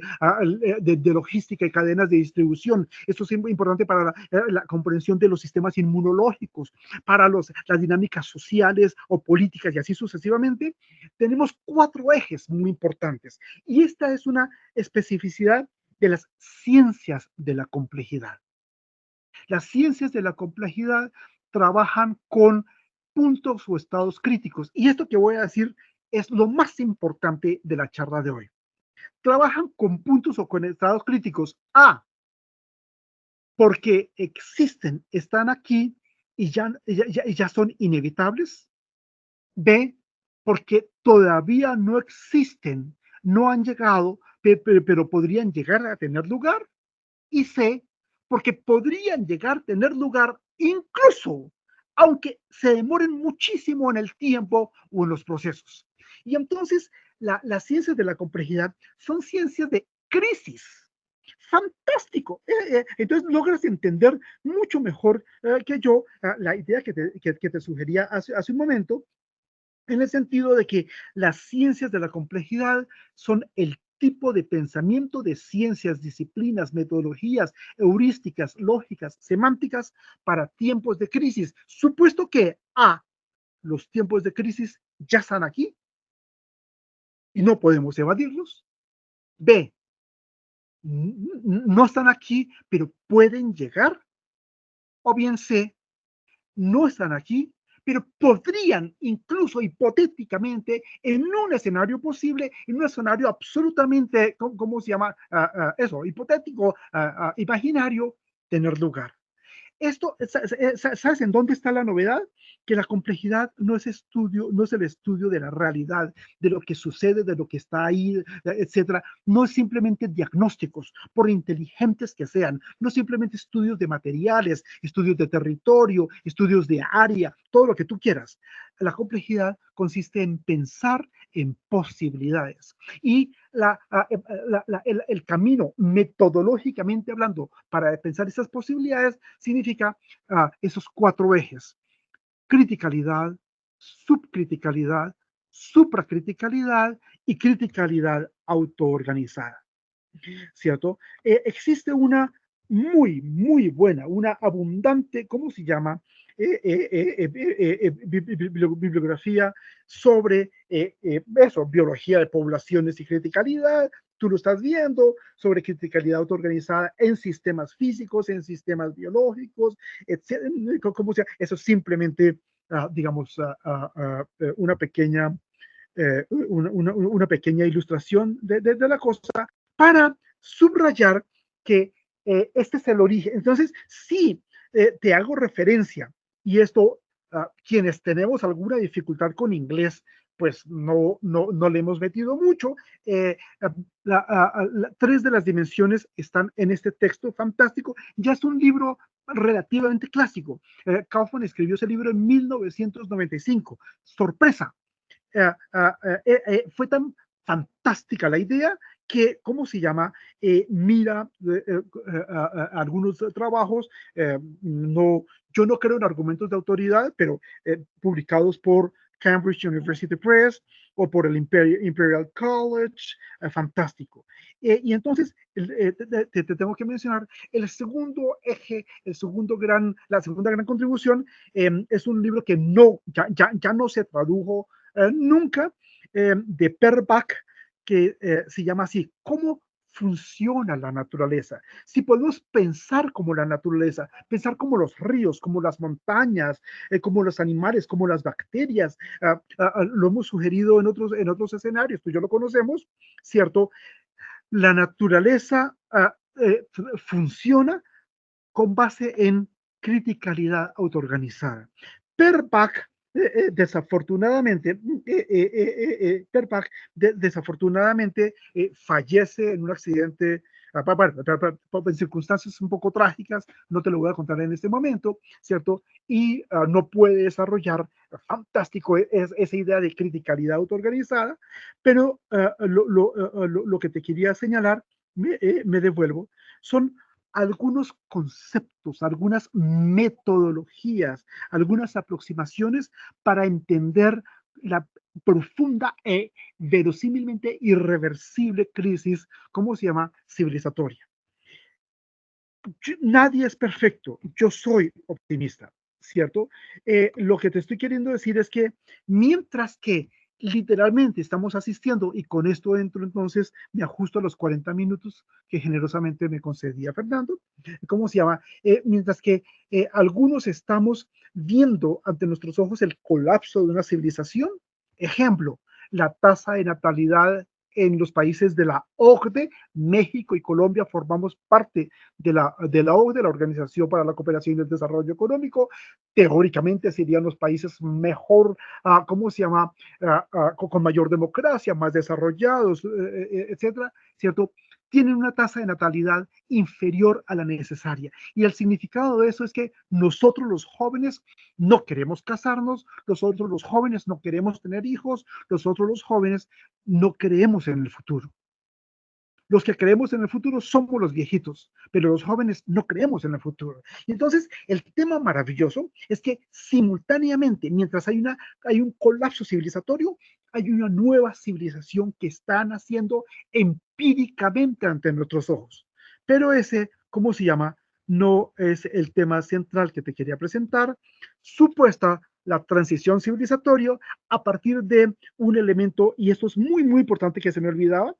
logística y cadenas de distribución, esto es importante para la comprensión de los sistemas inmunológicos, para las dinámicas sociales o políticas y así sucesivamente. Tenemos 4 ejes muy importantes y esta es una especificidad de las ciencias de la complejidad. Las ciencias de la complejidad trabajan con puntos o estados críticos y esto que voy a decir es lo más importante de la charla de hoy. Trabajan con puntos o con estados críticos. A, porque existen, están aquí y ya son inevitables. B, porque todavía no existen, no han llegado, pero podrían llegar a tener lugar. Y C, porque podrían llegar a tener lugar incluso, aunque se demoren muchísimo en el tiempo o en los procesos. Y entonces, las ciencias de la complejidad son ciencias de crisis. Fantástico. Entonces logras entender mucho mejor que yo la idea que te sugería hace un momento, en el sentido de que las ciencias de la complejidad son el tipo de pensamiento de ciencias, disciplinas, metodologías, heurísticas, lógicas, semánticas para tiempos de crisis, supuesto que A, los tiempos de crisis ya están aquí y no podemos evadirlos. B, no están aquí, pero pueden llegar. O bien C, no están aquí, pero podrían incluso hipotéticamente, en un escenario posible, en un escenario absolutamente, ¿cómo se llama? Eso, hipotético, imaginario, tener lugar. Esto, ¿sabes en dónde está la novedad? Que la complejidad no es el estudio de la realidad, de lo que sucede, de lo que está ahí, etcétera. No es simplemente diagnósticos, por inteligentes que sean, no simplemente estudios de materiales, estudios de territorio, estudios de área, todo lo que tú quieras. La complejidad consiste en pensar en posibilidades. Y el camino, metodológicamente hablando, para pensar esas posibilidades, significa esos 4 ejes: criticalidad, subcriticalidad, supracriticalidad y criticalidad autoorganizada, ¿cierto? Existe una muy buena, una abundante, ¿cómo se llama? Bibliografía sobre eso, biología de poblaciones y criticalidad. Tú lo estás viendo, sobre criticalidad autoorganizada en sistemas físicos, en sistemas biológicos, etc. ¿Cómo se llama? Eso es simplemente, digamos, una pequeña una pequeña ilustración de la cosa para subrayar que este es el origen. Entonces, sí, te hago referencia, y esto, quienes tenemos alguna dificultad con inglés, pues no le hemos metido mucho. 3 de las dimensiones están en este texto fantástico. Ya es un libro relativamente clásico. Kaufman escribió ese libro en 1995. Sorpresa, fue tan fantástica la idea que, ¿cómo se llama? Mira algunos trabajos, yo no creo en argumentos de autoridad, pero publicados por Cambridge University Press o por el Imperial College, fantástico. Y entonces, te tengo que mencionar el segundo eje, la segunda gran contribución, es un libro que ya no se tradujo nunca, de Perbach, que se llama así: ¿cómo funciona la naturaleza? Si podemos pensar como la naturaleza, pensar como los ríos, como las montañas, como los animales, como las bacterias, lo hemos sugerido en otros escenarios, tú y yo lo conocemos, ¿cierto? La naturaleza funciona con base en criticalidad autoorganizada. Perbach, desafortunadamente, Perbach desafortunadamente fallece en un accidente en circunstancias un poco trágicas, no te lo voy a contar en este momento, ¿cierto? Y no puede desarrollar, fantástico, esa idea de criticalidad autoorganizada, pero lo que te quería señalar, me devuelvo, son algunos conceptos, algunas metodologías, algunas aproximaciones para entender la profunda e verosímilmente irreversible crisis, ¿cómo se llama?, civilizatoria. Nadie es perfecto, yo soy optimista, ¿cierto? Lo que te estoy queriendo decir es que mientras que literalmente estamos asistiendo, y con esto entro entonces, me ajusto a los 40 minutos que generosamente me concedía Fernando, ¿cómo se llama? Mientras que algunos estamos viendo ante nuestros ojos el colapso de una civilización. Ejemplo, la tasa de natalidad en los países de la OCDE, México y Colombia formamos parte de la OCDE, la Organización para la Cooperación y el Desarrollo Económico. Teóricamente serían los países mejor, ¿cómo se llama?, con mayor democracia, más desarrollados, etcétera, ¿cierto? Tienen una tasa de natalidad inferior a la necesaria. Y el significado de eso es que nosotros los jóvenes no queremos casarnos, nosotros los jóvenes no queremos tener hijos, nosotros los jóvenes no creemos en el futuro. Los que creemos en el futuro somos los viejitos, pero los jóvenes no creemos en el futuro. Y entonces, el tema maravilloso es que simultáneamente, mientras hay un colapso civilizatorio, hay una nueva civilización que está naciendo empíricamente ante nuestros ojos. Pero ese, ¿cómo se llama?, no es el tema central que te quería presentar. Supuesta la transición civilizatoria a partir de un elemento, y esto es muy, muy importante que se me olvidaba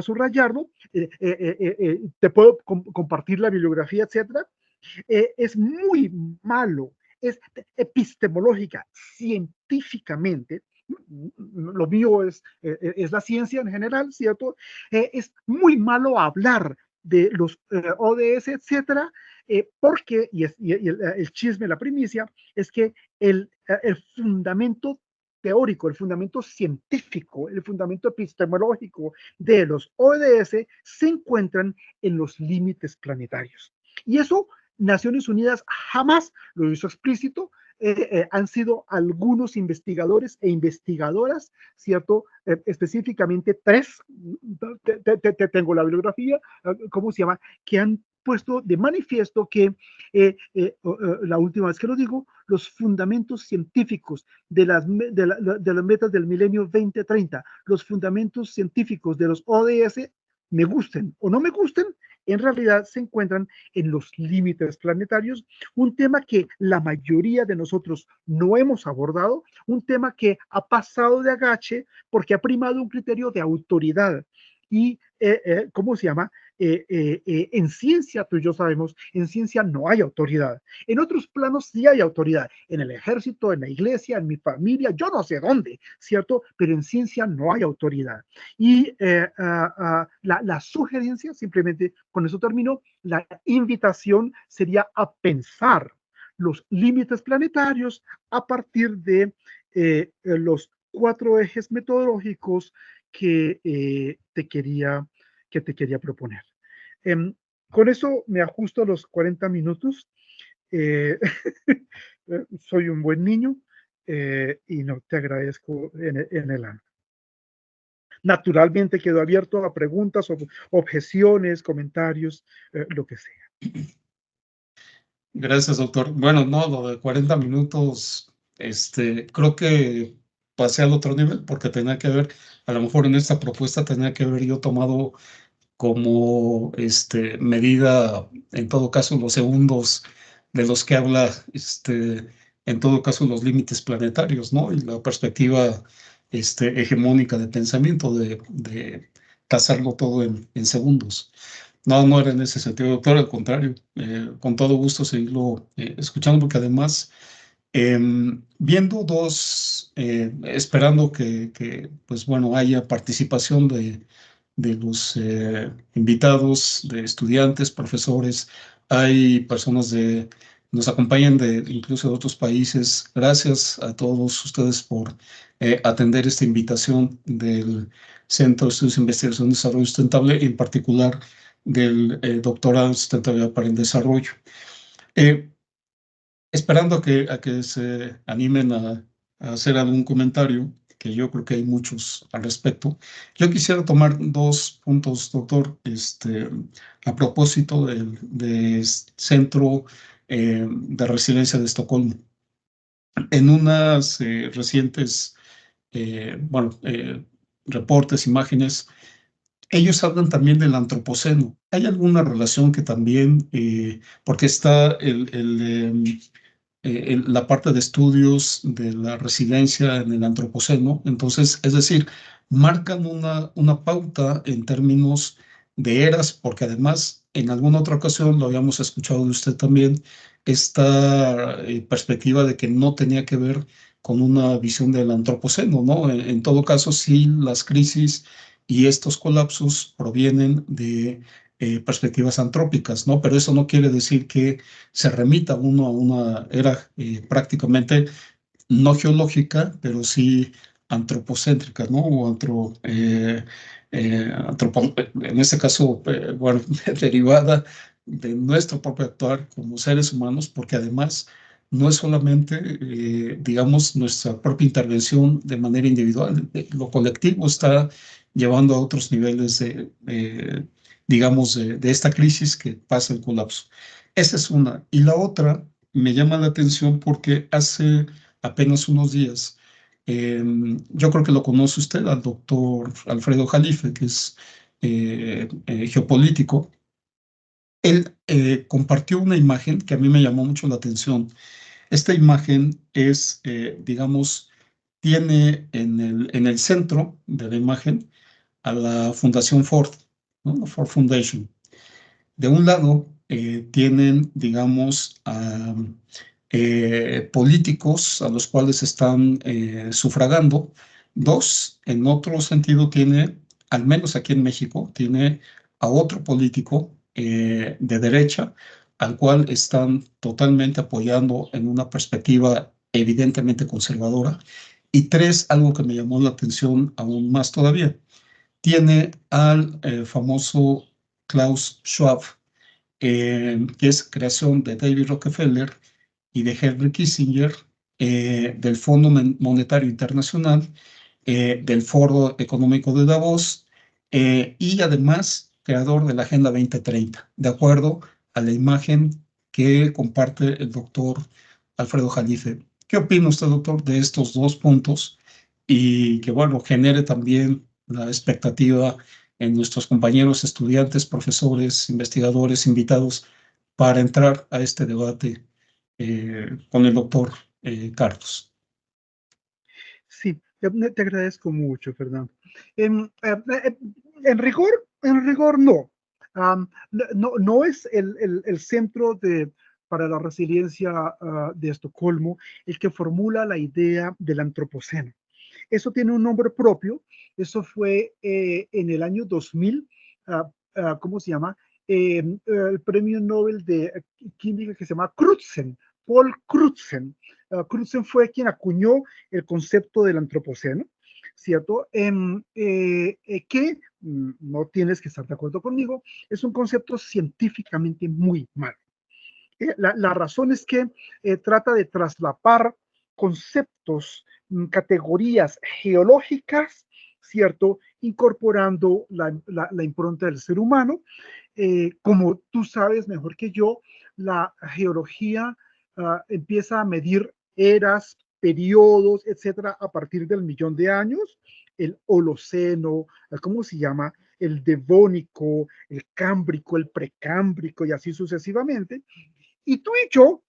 subrayarlo, te puedo compartir la bibliografía, etcétera. Es muy malo, es epistemológica, científicamente, lo mío es la ciencia en general, ¿cierto? Es muy malo hablar de los ODS, etcétera, porque, y el chisme, la primicia, es que el fundamento teórico, el fundamento científico, el fundamento epistemológico de los ODS se encuentran en los límites planetarios. Y eso Naciones Unidas jamás lo hizo explícito. Han sido algunos investigadores e investigadoras, ¿cierto? Específicamente 3, tengo la bibliografía, ¿cómo se llama?, que han puesto de manifiesto que, la última vez que lo digo, los fundamentos científicos de las metas del milenio 2030, los fundamentos científicos de los ODS, me gusten o no me gusten, en realidad se encuentran en los límites planetarios, un tema que la mayoría de nosotros no hemos abordado, un tema que ha pasado de agache porque ha primado un criterio de autoridad. Y, ¿cómo se llama? En ciencia, tú y yo sabemos, en ciencia no hay autoridad. En otros planos sí hay autoridad. En el ejército, en la iglesia, en mi familia, yo no sé dónde, ¿cierto? Pero en ciencia no hay autoridad. Y la sugerencia, simplemente con eso termino, la invitación sería a pensar los límites planetarios a partir de los 4 ejes metodológicos que te quería proponer. Con eso me ajusto a los 40 minutos. Soy un buen niño y no te agradezco en el año. Naturalmente quedo abierto a preguntas, objeciones, comentarios, lo que sea. Gracias, doctor. Bueno, no, lo de 40 minutos, creo que pasé al otro nivel porque tenía que ver, a lo mejor en esta propuesta tenía que haber yo tomado como medida, en todo caso, los segundos de los que habla, en todo caso, los límites planetarios, ¿no? Y la perspectiva hegemónica de pensamiento, de tasarlo todo en segundos. No era en ese sentido, doctor, al contrario, con todo gusto seguirlo escuchando, porque además, viendo esperando que, pues bueno, haya participación de los invitados, de estudiantes, profesores, hay personas de nos acompañan incluso de otros países. Gracias a todos ustedes por atender esta invitación del Centro de Estudios de Investigación y Desarrollo Sustentable, en particular del Doctorado en Sustentabilidad para el Desarrollo. Esperando a que se animen a hacer algún comentario, que yo creo que hay muchos al respecto. Yo quisiera tomar 2 puntos, doctor, a propósito del Centro de Resiliencia de Estocolmo. En unas recientes, reportes, imágenes, ellos hablan también del antropoceno. ¿Hay alguna relación que también, porque está la parte de estudios de la resiliencia en el antropoceno? Entonces, es decir, marcan una pauta en términos de eras, porque además en alguna otra ocasión lo habíamos escuchado de usted también, esta perspectiva de que no tenía que ver con una visión del antropoceno, ¿no? En todo caso, sí, las crisis y estos colapsos provienen de perspectivas antrópicas, ¿no? Pero eso no quiere decir que se remita uno a una era prácticamente no geológica, pero sí antropocéntrica, ¿no? O en este caso, bueno, derivada de nuestro propio actuar como seres humanos, porque además no es solamente, digamos, nuestra propia intervención de manera individual, lo colectivo está llevando a otros niveles digamos, de esta crisis que pasa el colapso. Esa es una. Y la otra me llama la atención porque hace apenas unos días, yo creo que lo conoce usted, al doctor Alfredo Jalife, que es geopolítico. Él compartió una imagen que a mí me llamó mucho la atención. Esta imagen es, digamos, tiene en el centro de la imagen a la Fundación Ford, ¿no? La Ford Foundation. De un lado tienen, digamos, políticos a los cuales están sufragando. Dos, en otro sentido, tiene, al menos aquí en México, tiene a otro político de derecha, al cual están totalmente apoyando en una perspectiva evidentemente conservadora. Y tres, algo que me llamó la atención aún más todavía, tiene al famoso Klaus Schwab, que es creación de David Rockefeller y de Henry Kissinger, del Fondo Monetario Internacional, del Foro Económico de Davos, y además creador de la Agenda 2030, de acuerdo a la imagen que comparte el doctor Alfredo Jalife. ¿Qué opina usted, doctor, de estos 2 puntos? Y que, bueno, genere también la expectativa en nuestros compañeros estudiantes, profesores, investigadores, invitados, para entrar a este debate con el doctor Carlos. Sí, te agradezco mucho, Fernando. En rigor, no. No es el centro para la resiliencia de Estocolmo el que formula la idea del antropoceno. Eso tiene un nombre propio. Eso fue en el año 2000, ¿cómo se llama? El premio Nobel de Química que se llama Crutzen, Paul Crutzen. Crutzen fue quien acuñó el concepto del antropoceno, ¿cierto? Que, no tienes que estar de acuerdo conmigo, es un concepto científicamente muy malo. La razón es que trata de traslapar conceptos, categorías geológicas, ¿cierto? Incorporando la impronta del ser humano. Como tú sabes mejor que yo, la geología empieza a medir eras, periodos, etcétera, a partir del 1.000.000 de años. El Holoceno, ¿cómo se llama? El Devónico, el Cámbrico, el Precámbrico y así sucesivamente. Y tú y yo,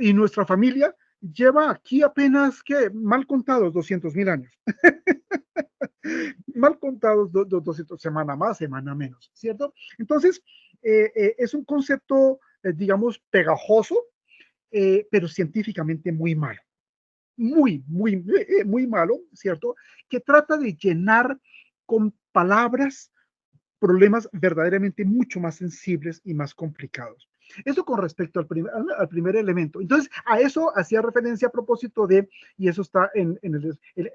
y nuestra familia, lleva aquí apenas, que mal contados, 200.000 años. Mal contados, 200, semana más, semana menos, ¿cierto? Entonces, es un concepto, digamos, pegajoso, pero científicamente muy malo. Muy malo, ¿cierto? Que trata de llenar con palabras problemas verdaderamente mucho más sensibles y más complicados. Eso con respecto al primer elemento. Entonces, a eso hacía referencia a propósito de, y eso está en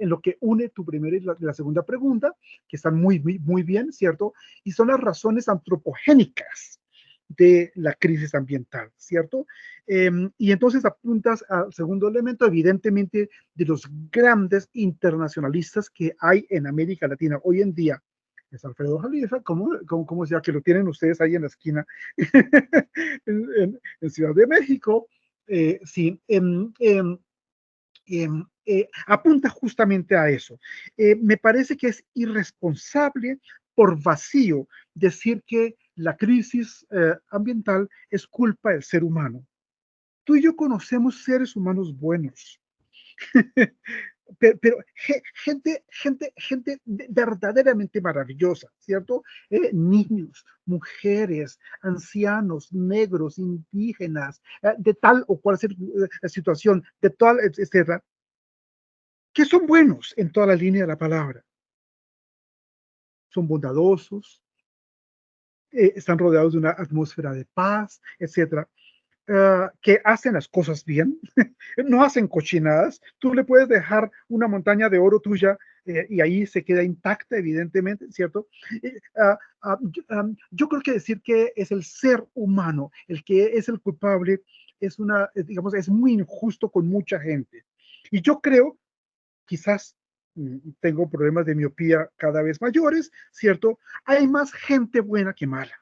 lo que une tu primera y la segunda pregunta, que están muy bien, ¿cierto? Y son las razones antropogénicas de la crisis ambiental, ¿cierto? Y entonces apuntas al segundo elemento, evidentemente, de los grandes internacionalistas que hay en América Latina hoy en día. Es Alfredo Jalifa, como sea que lo tienen ustedes ahí en la esquina en Ciudad de México. Sí, apunta justamente a eso. Me parece que es irresponsable por vacío decir que la crisis ambiental es culpa del ser humano. Tú y yo conocemos seres humanos buenos, pero gente verdaderamente maravillosa, ¿cierto? Niños, mujeres, ancianos, negros, indígenas, de tal o cual situación, de tal, etcétera, que son buenos en toda la línea de la palabra. Son bondadosos, están rodeados de una atmósfera de paz, etcétera. Que hacen las cosas bien, no hacen cochinadas. Tú le puedes dejar una montaña de oro tuya y ahí se queda intacta, evidentemente, ¿cierto? Yo creo que decir que es el ser humano el que es el culpable digamos, es muy injusto con mucha gente. Y yo creo, quizás tengo problemas de miopía cada vez mayores, ¿cierto? Hay más gente buena que mala.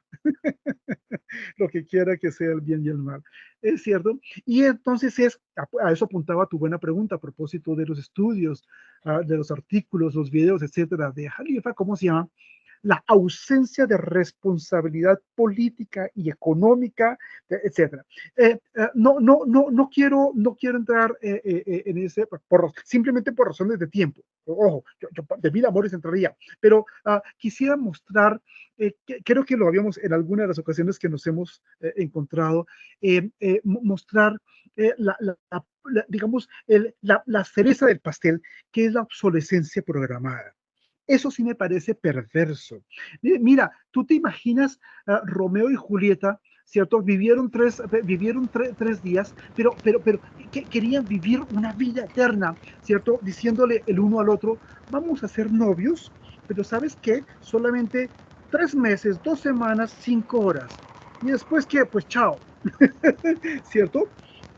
Lo que quiera que sea el bien y el mal, ¿es cierto? Y entonces a eso apuntaba tu buena pregunta a propósito de los estudios, de los artículos, los videos, etcétera, de Jalifa, ¿cómo se llama? La ausencia de responsabilidad política y económica, etcétera. No quiero entrar en ese, simplemente por razones de tiempo. Ojo, yo de mil amores entraría, pero quisiera mostrar, creo que lo habíamos en alguna de las ocasiones que nos hemos encontrado, mostrar digamos, la cereza del pastel, que es la obsolescencia programada. Eso sí me parece perverso. Mira, tú te imaginas Romeo y Julieta, ¿cierto? Vivieron tres días, pero querían vivir una vida eterna, ¿cierto? Diciéndole el uno al otro, vamos a ser novios, pero ¿sabes qué? Solamente 3 meses, 2 semanas, 5 horas. Y después, ¿qué? Pues chao, ¿cierto?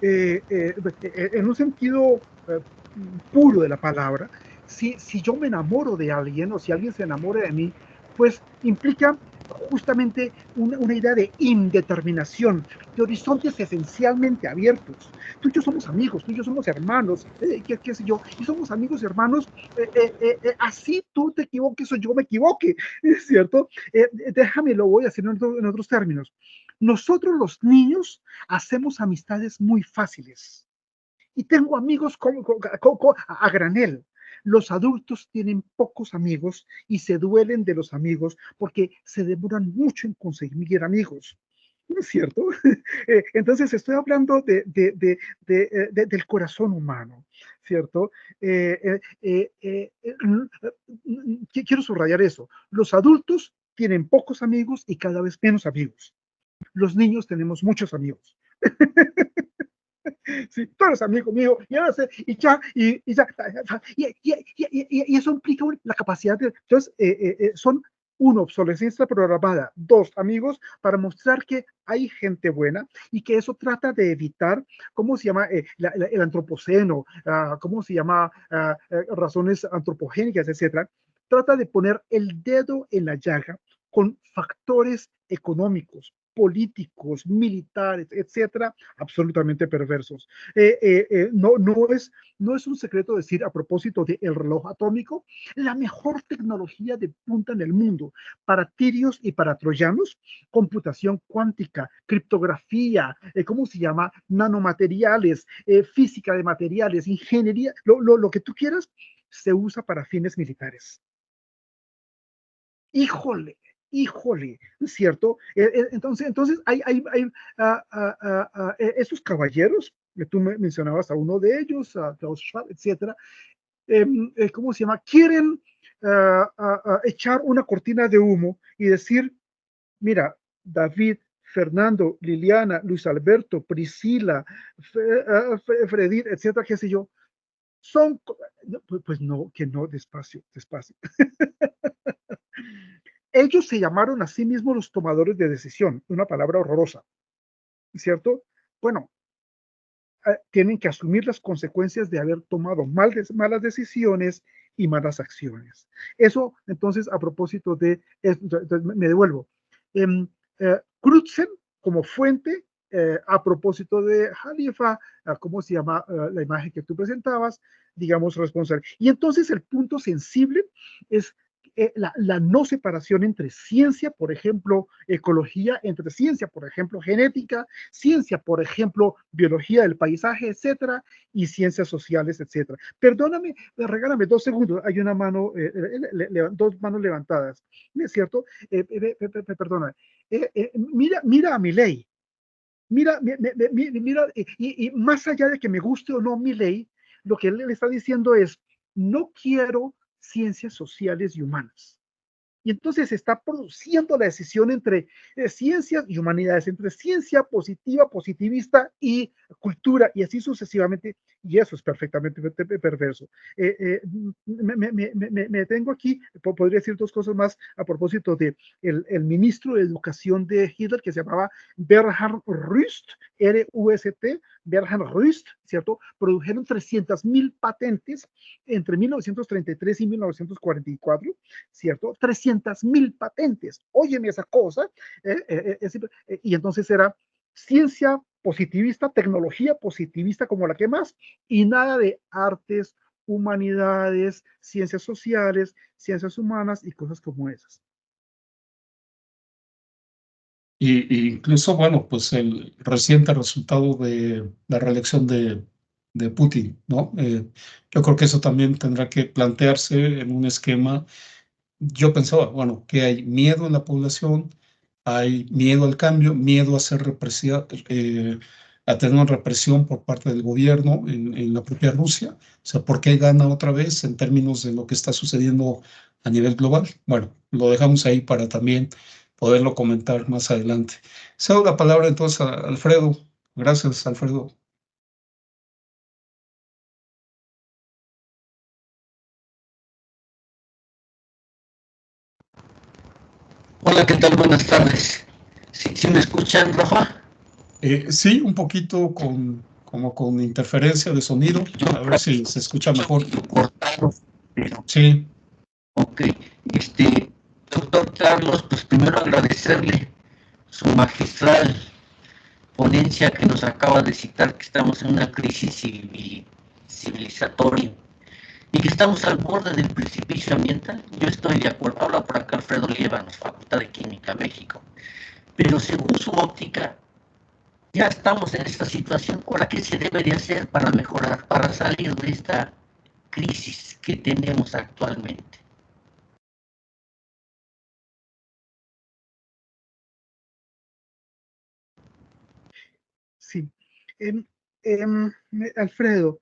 En un sentido puro de la palabra, si yo me enamoro de alguien o si alguien se enamora de mí, pues implica justamente una idea de indeterminación, de horizontes esencialmente abiertos. Tú y yo somos amigos, tú y yo somos hermanos, qué sé yo, y somos amigos y hermanos, así tú te equivoques o yo me equivoque, ¿cierto? Déjame, lo voy a decir en otros términos. Nosotros los niños hacemos amistades muy fáciles y tengo amigos a granel. Los adultos tienen pocos amigos y se duelen de los amigos porque se demoran mucho en conseguir amigos. ¿No es cierto? Entonces estoy hablando del corazón humano, ¿cierto? Quiero subrayar eso. Los adultos tienen pocos amigos y cada vez menos amigos. Los niños tenemos muchos amigos. Sí, tú eres amigo mío, y ahora sé, y ya, y eso implica la capacidad de, entonces, son uno, obsolescencia programada, dos, amigos, para mostrar que hay gente buena y que eso trata de evitar, ¿cómo se llama? El antropoceno, ¿cómo se llama? Razones antropogénicas, etcétera. Trata de poner el dedo en la llaga con factores económicos, políticos, militares, etcétera, absolutamente perversos. No es un secreto decir a propósito del reloj atómico, la mejor tecnología de punta en el mundo para tirios y para troyanos, computación cuántica, criptografía, ¿cómo se llama? Nanomateriales, física de materiales, ingeniería, lo que tú quieras, se usa para fines militares. Híjole, ¿cierto? Entonces hay esos caballeros, que tú mencionabas a uno de ellos, a Klaus Schwab, etcétera, ¿cómo se llama? Quieren echar una cortina de humo y decir, mira, David Fernando, Liliana, Luis Alberto, Priscila, Freddy, etcétera, qué sé yo, son, pues no, que no, despacio, despacio. Ellos se llamaron a sí mismos los tomadores de decisión, una palabra horrorosa, ¿cierto? Bueno, tienen que asumir las consecuencias de haber tomado malas decisiones y malas acciones. Eso, entonces, a propósito de, me devuelvo. Crutzen como fuente, a propósito de Jalifa, ¿cómo se llama la imagen que tú presentabas? Digamos, responsable. Y entonces el punto sensible es la no separación entre ciencia, por ejemplo, ecología, entre ciencia, por ejemplo, genética, ciencia, por ejemplo, biología del paisaje, etcétera, y ciencias sociales, etcétera. Perdóname, regálame 2 segundos, hay una mano, 2 manos levantadas, ¿es cierto? Perdona, mira a Milei, mira, y más allá de que me guste o no Milei, lo que él le está diciendo es, no quiero ciencias sociales y humanas. Y entonces se está produciendo la decisión entre ciencias y humanidades, entre ciencia positiva, positivista y cultura, y así sucesivamente, y eso es perfectamente perverso. Me tengo aquí, podría decir 2 cosas más a propósito de el ministro de Educación de Hitler, que se llamaba Bernhard Rust, R-U-S-T, Bernhard Rust, ¿cierto? Produjeron 300.000 patentes entre 1933 y 1944, ¿cierto? 300.000 patentes. Óyeme esa cosa. Y entonces era ciencia positivista, tecnología positivista como la que más, y nada de artes, humanidades, ciencias sociales, ciencias humanas y cosas como esas. Y incluso, bueno, pues el reciente resultado de la reelección de Putin, ¿no? Yo creo que eso también tendrá que plantearse en un esquema. Yo pensaba, bueno, que hay miedo en la población, hay miedo al cambio, miedo a ser a tener una represión por parte del gobierno en la propia Rusia. O sea, ¿por qué gana otra vez en términos de lo que está sucediendo a nivel global? Bueno, lo dejamos ahí para también poderlo comentar más adelante. Cedo la palabra entonces a Alfredo. Gracias, Alfredo. Hola, ¿qué tal? Buenas tardes. ¿Sí me escuchan, Rafa? Sí, un poquito como con interferencia de sonido. A ver si se escucha mejor. Cortado, pero Sí. ok. Doctor Carlos, pues primero agradecerle su magistral ponencia que nos acaba de citar que estamos en una crisis civilizatoria y que estamos al borde del precipicio ambiental. Yo estoy de acuerdo. Habla por acá Alfredo Líbanos, Facultad de Química, México. Pero según su óptica, ya estamos en esta situación. ¿Ahora qué se debe de hacer para mejorar, para salir de esta crisis que tenemos actualmente? Sí. Alfredo,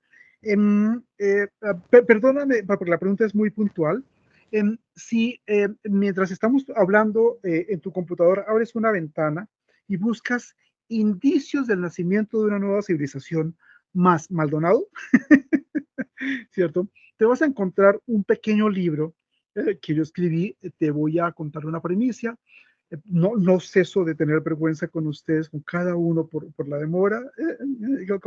perdóname, porque la pregunta es muy puntual. Si mientras estamos hablando en tu computadora abres una ventana y buscas indicios del nacimiento de una nueva civilización más Maldonado, ¿cierto? Te vas a encontrar un pequeño libro que yo escribí. Te voy a contar una primicia. No ceso de tener vergüenza con ustedes, con cada uno por la demora.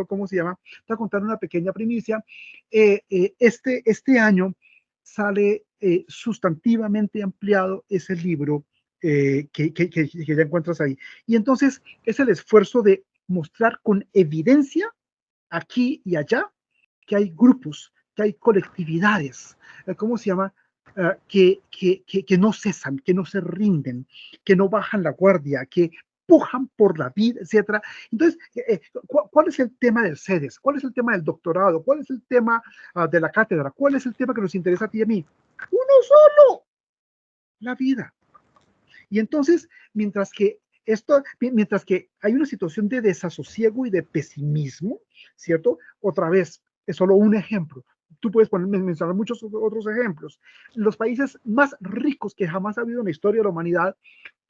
¿Cómo se llama? Te voy a contar una pequeña primicia. Este año sale sustantivamente ampliado ese libro que ya encuentras ahí. Y entonces es el esfuerzo de mostrar con evidencia aquí y allá que hay grupos, que hay colectividades, ¿cómo se llama? Que no cesan, que no se rinden, que no bajan la guardia, que pujan por la vida, etcétera. Entonces, ¿cuál es el tema del CEDES? ¿Cuál es el tema del doctorado? ¿Cuál es el tema de la cátedra? ¿Cuál es el tema que nos interesa a ti y a mí? Uno solo, la vida. Y entonces, mientras que hay una situación de desasosiego y de pesimismo, ¿cierto? Otra vez, es solo un ejemplo. Tú puedes mencionar muchos otros ejemplos. Los países más ricos que jamás ha habido en la historia de la humanidad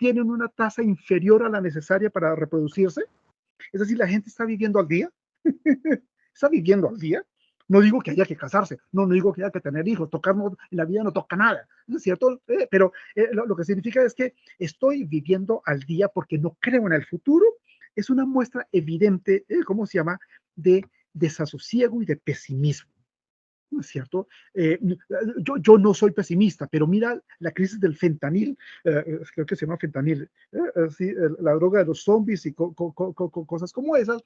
tienen una tasa inferior a la necesaria para reproducirse. Es decir, la gente está viviendo al día. Está viviendo al día. No digo que haya que casarse, no digo que haya que tener hijos, tocarnos en la vida no toca nada, ¿no es cierto? Pero lo que significa es que estoy viviendo al día porque no creo en el futuro. Es una muestra evidente, ¿cómo se llama?, de desasosiego y de pesimismo. ¿No es cierto? Yo no soy pesimista, pero mira la crisis del fentanil, creo que se llama fentanil, sí, la droga de los zombies y cosas como esas.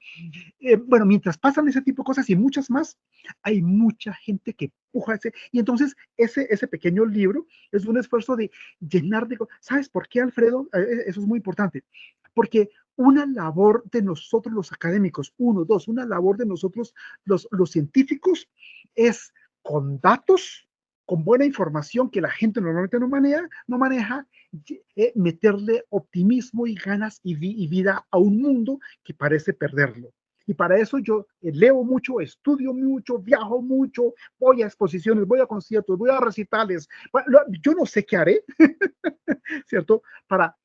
Bueno, mientras pasan ese tipo de cosas y muchas más, hay mucha gente que empuja ese. Y entonces ese pequeño libro es un esfuerzo de llenar de... ¿Sabes por qué, Alfredo? Eso es muy importante. Porque una labor de nosotros los académicos, una labor de nosotros los científicos es con datos, con buena información que la gente normalmente no maneja, meterle optimismo y ganas y vida a un mundo que parece perderlo. Y para eso yo leo mucho, estudio mucho, viajo mucho, voy a exposiciones, voy a conciertos, voy a recitales. Yo no sé qué haré, ¿cierto? Para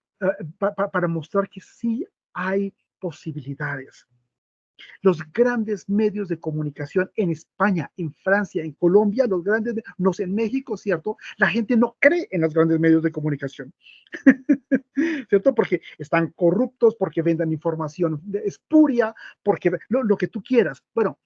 mostrar que sí hay posibilidades. Los grandes medios de comunicación en España, en Francia, en Colombia, no sé, en México, ¿cierto? La gente no cree en los grandes medios de comunicación, ¿cierto? Porque están corruptos, porque venden información espuria, porque lo que tú quieras. Bueno,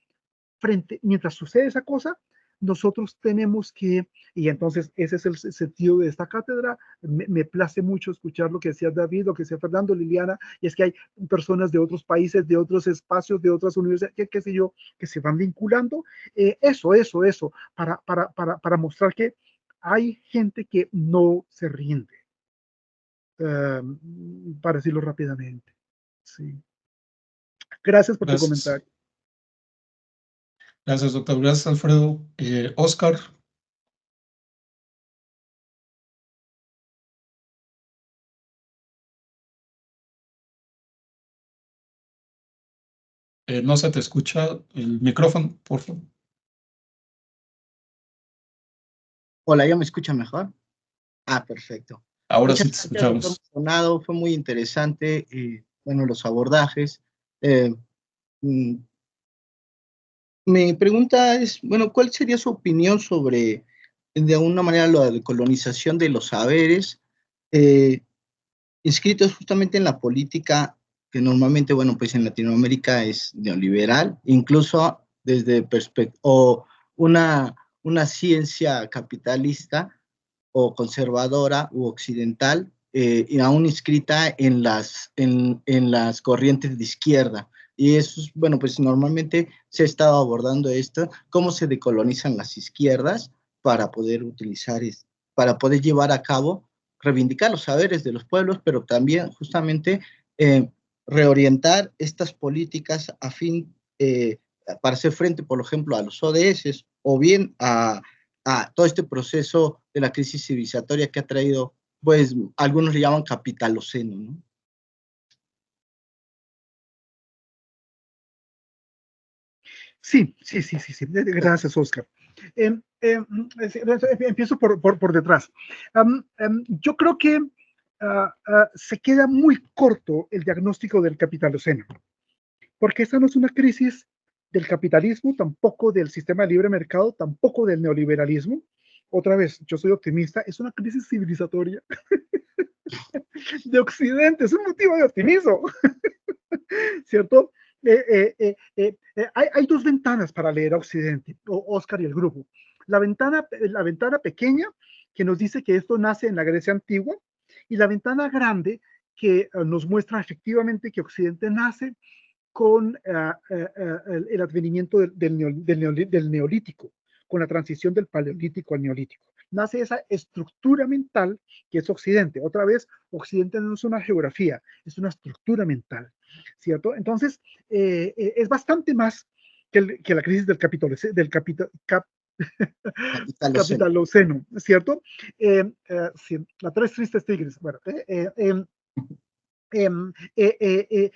mientras sucede esa cosa, nosotros tenemos que, y entonces ese es el sentido de esta cátedra. Me place mucho escuchar lo que decía David, lo que decía Fernando, Liliana, y es que hay personas de otros países, de otros espacios, de otras universidades, qué sé yo, que se van vinculando. Eso, para mostrar que hay gente que no se rinde, para decirlo rápidamente. Sí. Gracias por tu comentario. Gracias, doctor. Gracias, Alfredo. Oscar. No se te escucha el micrófono, por favor. Hola, ¿ya me escucha mejor? Ah, perfecto. Ahora Muchas sí te gracias, escuchamos. doctor Maldonado, fue muy interesante, bueno, los abordajes. Mi pregunta es, bueno, ¿cuál sería su opinión sobre, de alguna manera, la decolonización de los saberes inscritos justamente en la política que normalmente, bueno, pues en Latinoamérica es neoliberal, incluso desde o una ciencia capitalista o conservadora u occidental, y aún inscrita en las corrientes de izquierda? Y eso es, bueno, pues normalmente se ha estado abordando esto, cómo se decolonizan las izquierdas para poder utilizar, para poder llevar a cabo, reivindicar los saberes de los pueblos, pero también justamente reorientar estas políticas a fin, para hacer frente, por ejemplo, a los ODS o bien a todo este proceso de la crisis civilizatoria que ha traído, pues algunos le llaman capitaloceno, ¿no? Sí. Gracias, Oscar. Empiezo por detrás. Yo creo que se queda muy corto el diagnóstico del capitaloceno, porque esta no es una crisis del capitalismo, tampoco del sistema de libre mercado, tampoco del neoliberalismo. Otra vez, yo soy optimista, es una crisis civilizatoria de Occidente, es un motivo de optimismo, ¿cierto? Hay dos ventanas para leer a Occidente, Oscar y el grupo. La ventana pequeña, que nos dice que esto nace en la Grecia antigua, y la ventana grande, que nos muestra efectivamente que Occidente nace con el advenimiento del neolítico, con la transición del paleolítico al neolítico. Nace esa estructura mental que es Occidente. Otra vez, Occidente no es una geografía, es una estructura mental, ¿cierto? Entonces, es bastante más que la crisis del capitaloceno, ¿cierto? Sí, la tres tristes tigres. Bueno,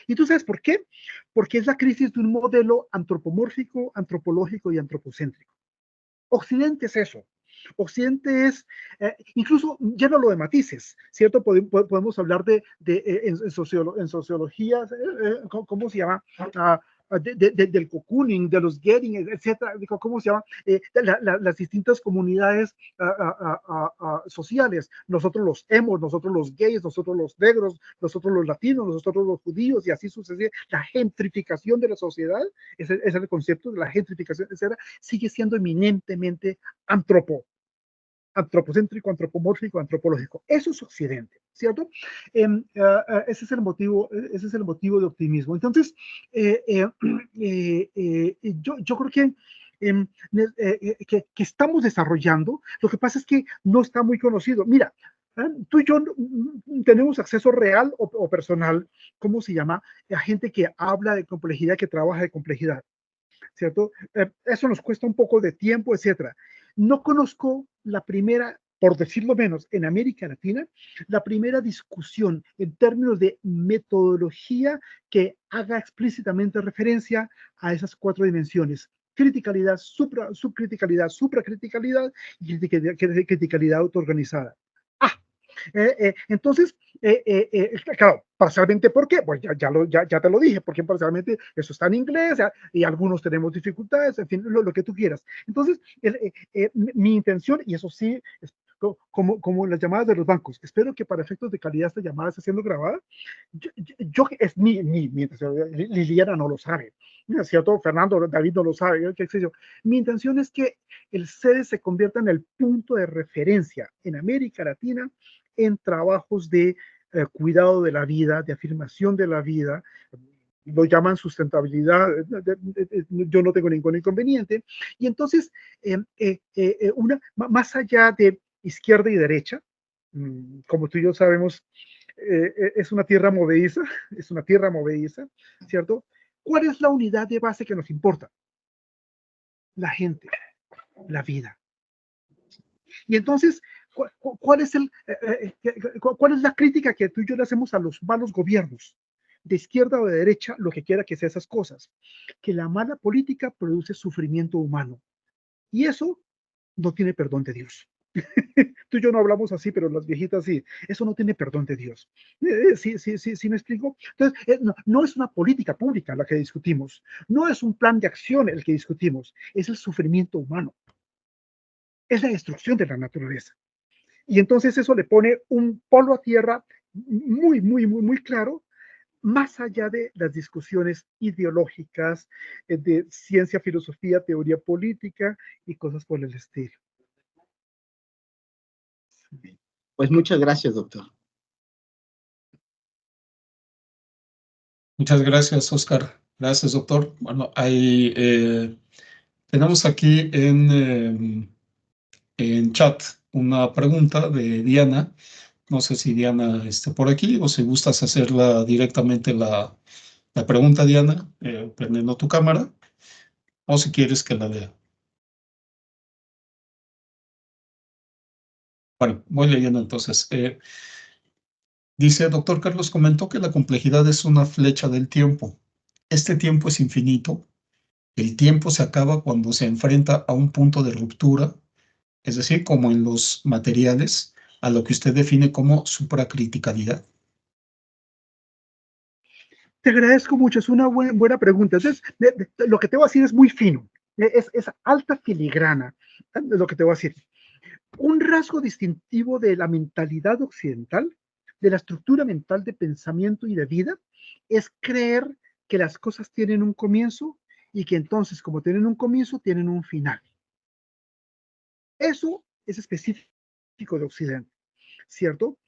¿y tú sabes por qué? Porque es la crisis de un modelo antropomórfico, antropológico y antropocéntrico. Occidente es eso. Occidente es, incluso ya no lo de matices, ¿cierto? Podemos hablar en sociología, ¿cómo se llama? Del cocooning, de los getting, etcétera, ¿cómo se llama? Las distintas comunidades sociales, nosotros los emos, nosotros los gays, nosotros los negros, nosotros los latinos, nosotros los judíos, y así sucede. La gentrificación de la sociedad, ese es el concepto de la gentrificación, etcétera, sigue siendo eminentemente antropocéntrico, antropomórfico, antropológico. Eso es Occidente, ¿cierto? Ese es el motivo de optimismo. Entonces, yo creo que estamos desarrollando. Lo que pasa es que no está muy conocido. Mira, tú y yo tenemos acceso real o personal, ¿cómo se llama? A gente que habla de complejidad, que trabaja de complejidad, ¿cierto? Eso nos cuesta un poco de tiempo, etcétera. No conozco la primera, por decirlo menos, en América Latina, la primera discusión en términos de metodología que haga explícitamente referencia a esas 4 dimensiones: criticalidad, subcriticalidad, supracriticalidad y criticalidad autoorganizada. Entonces, claro, parcialmente, ¿por qué? Pues ya te lo dije, porque parcialmente eso está en inglés, y algunos tenemos dificultades, en fin, lo que tú quieras. Entonces, mi intención, y eso sí, es como las llamadas de los bancos, espero que para efectos de calidad esta llamada esté siendo grabada. Es mi intención. Liliana no lo sabe, ¿no es cierto? Fernando, David no lo sabe, qué sé yo. Mi intención es que el CEDES se convierta en el punto de referencia en América Latina en trabajos de cuidado de la vida, de afirmación de la vida. Lo llaman sustentabilidad, yo no tengo ningún inconveniente. Y entonces, más allá de izquierda y derecha, como tú y yo sabemos, es una tierra movediza, ¿cierto? ¿Cuál es la unidad de base que nos importa? La gente, la vida. Y entonces, ¿cuál es la crítica que tú y yo le hacemos a los malos gobiernos? De izquierda o de derecha, lo que quiera que sea esas cosas. Que la mala política produce sufrimiento humano. Y eso no tiene perdón de Dios. Tú y yo no hablamos así, pero las viejitas sí. Eso no tiene perdón de Dios. ¿Sí me explico? Entonces, no es una política pública la que discutimos. No es un plan de acción el que discutimos. Es el sufrimiento humano. Es la destrucción de la naturaleza. Y entonces eso le pone un polo a tierra muy, muy, muy, muy claro, más allá de las discusiones ideológicas, de ciencia, filosofía, teoría política y cosas por el estilo. Pues muchas gracias, doctor. Muchas gracias, Oscar. Gracias, doctor. Bueno, tenemos aquí en chat una pregunta de Diana. No sé si Diana esté por aquí o si gustas hacerla directamente la pregunta, Diana, prendiendo tu cámara, o si quieres que la lea. Bueno, voy leyendo entonces. Dice, doctor Carlos comentó que la complejidad es una flecha del tiempo. Este tiempo es infinito. El tiempo se acaba cuando se enfrenta a un punto de ruptura, es decir, como en los materiales, a lo que usted define como supracriticalidad. Te agradezco mucho, es una buena pregunta. Entonces, lo que te voy a decir es muy fino, es alta filigrana, lo que te voy a decir. Un rasgo distintivo de la mentalidad occidental, de la estructura mental de pensamiento y de vida, es creer que las cosas tienen un comienzo y que entonces, como tienen un comienzo, tienen un final. Eso es específico de Occidente, ¿cierto?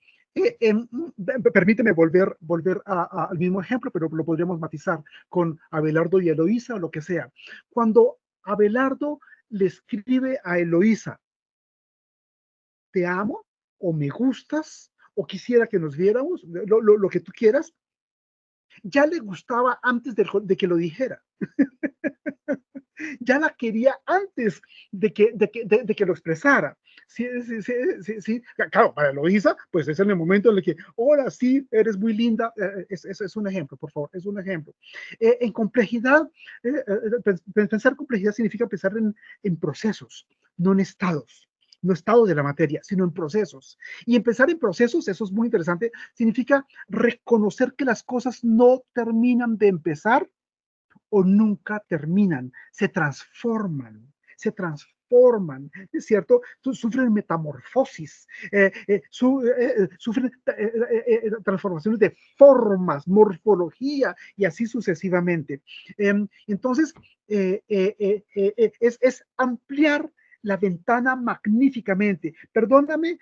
Permíteme volver al mismo ejemplo, pero lo podríamos matizar con Abelardo y Eloísa o lo que sea. Cuando Abelardo le escribe a Eloísa, te amo, o me gustas, o quisiera que nos viéramos, lo que tú quieras, ya le gustaba antes de que lo dijera. Ya la quería antes de que lo expresara. Sí. Claro, para Eloísa, pues es en el momento en el que, ahora sí, eres muy linda. Es un ejemplo, por favor, es un ejemplo. En complejidad, pensar complejidad significa pensar en procesos, no en estados. no estado de la materia, sino en procesos. Y empezar en procesos, eso es muy interesante, significa reconocer que las cosas no terminan de empezar o nunca terminan, se transforman, ¿es cierto? Sufren metamorfosis, sufren transformaciones de formas, morfología y así sucesivamente. Entonces, es ampliar la ventana magníficamente. Perdóname,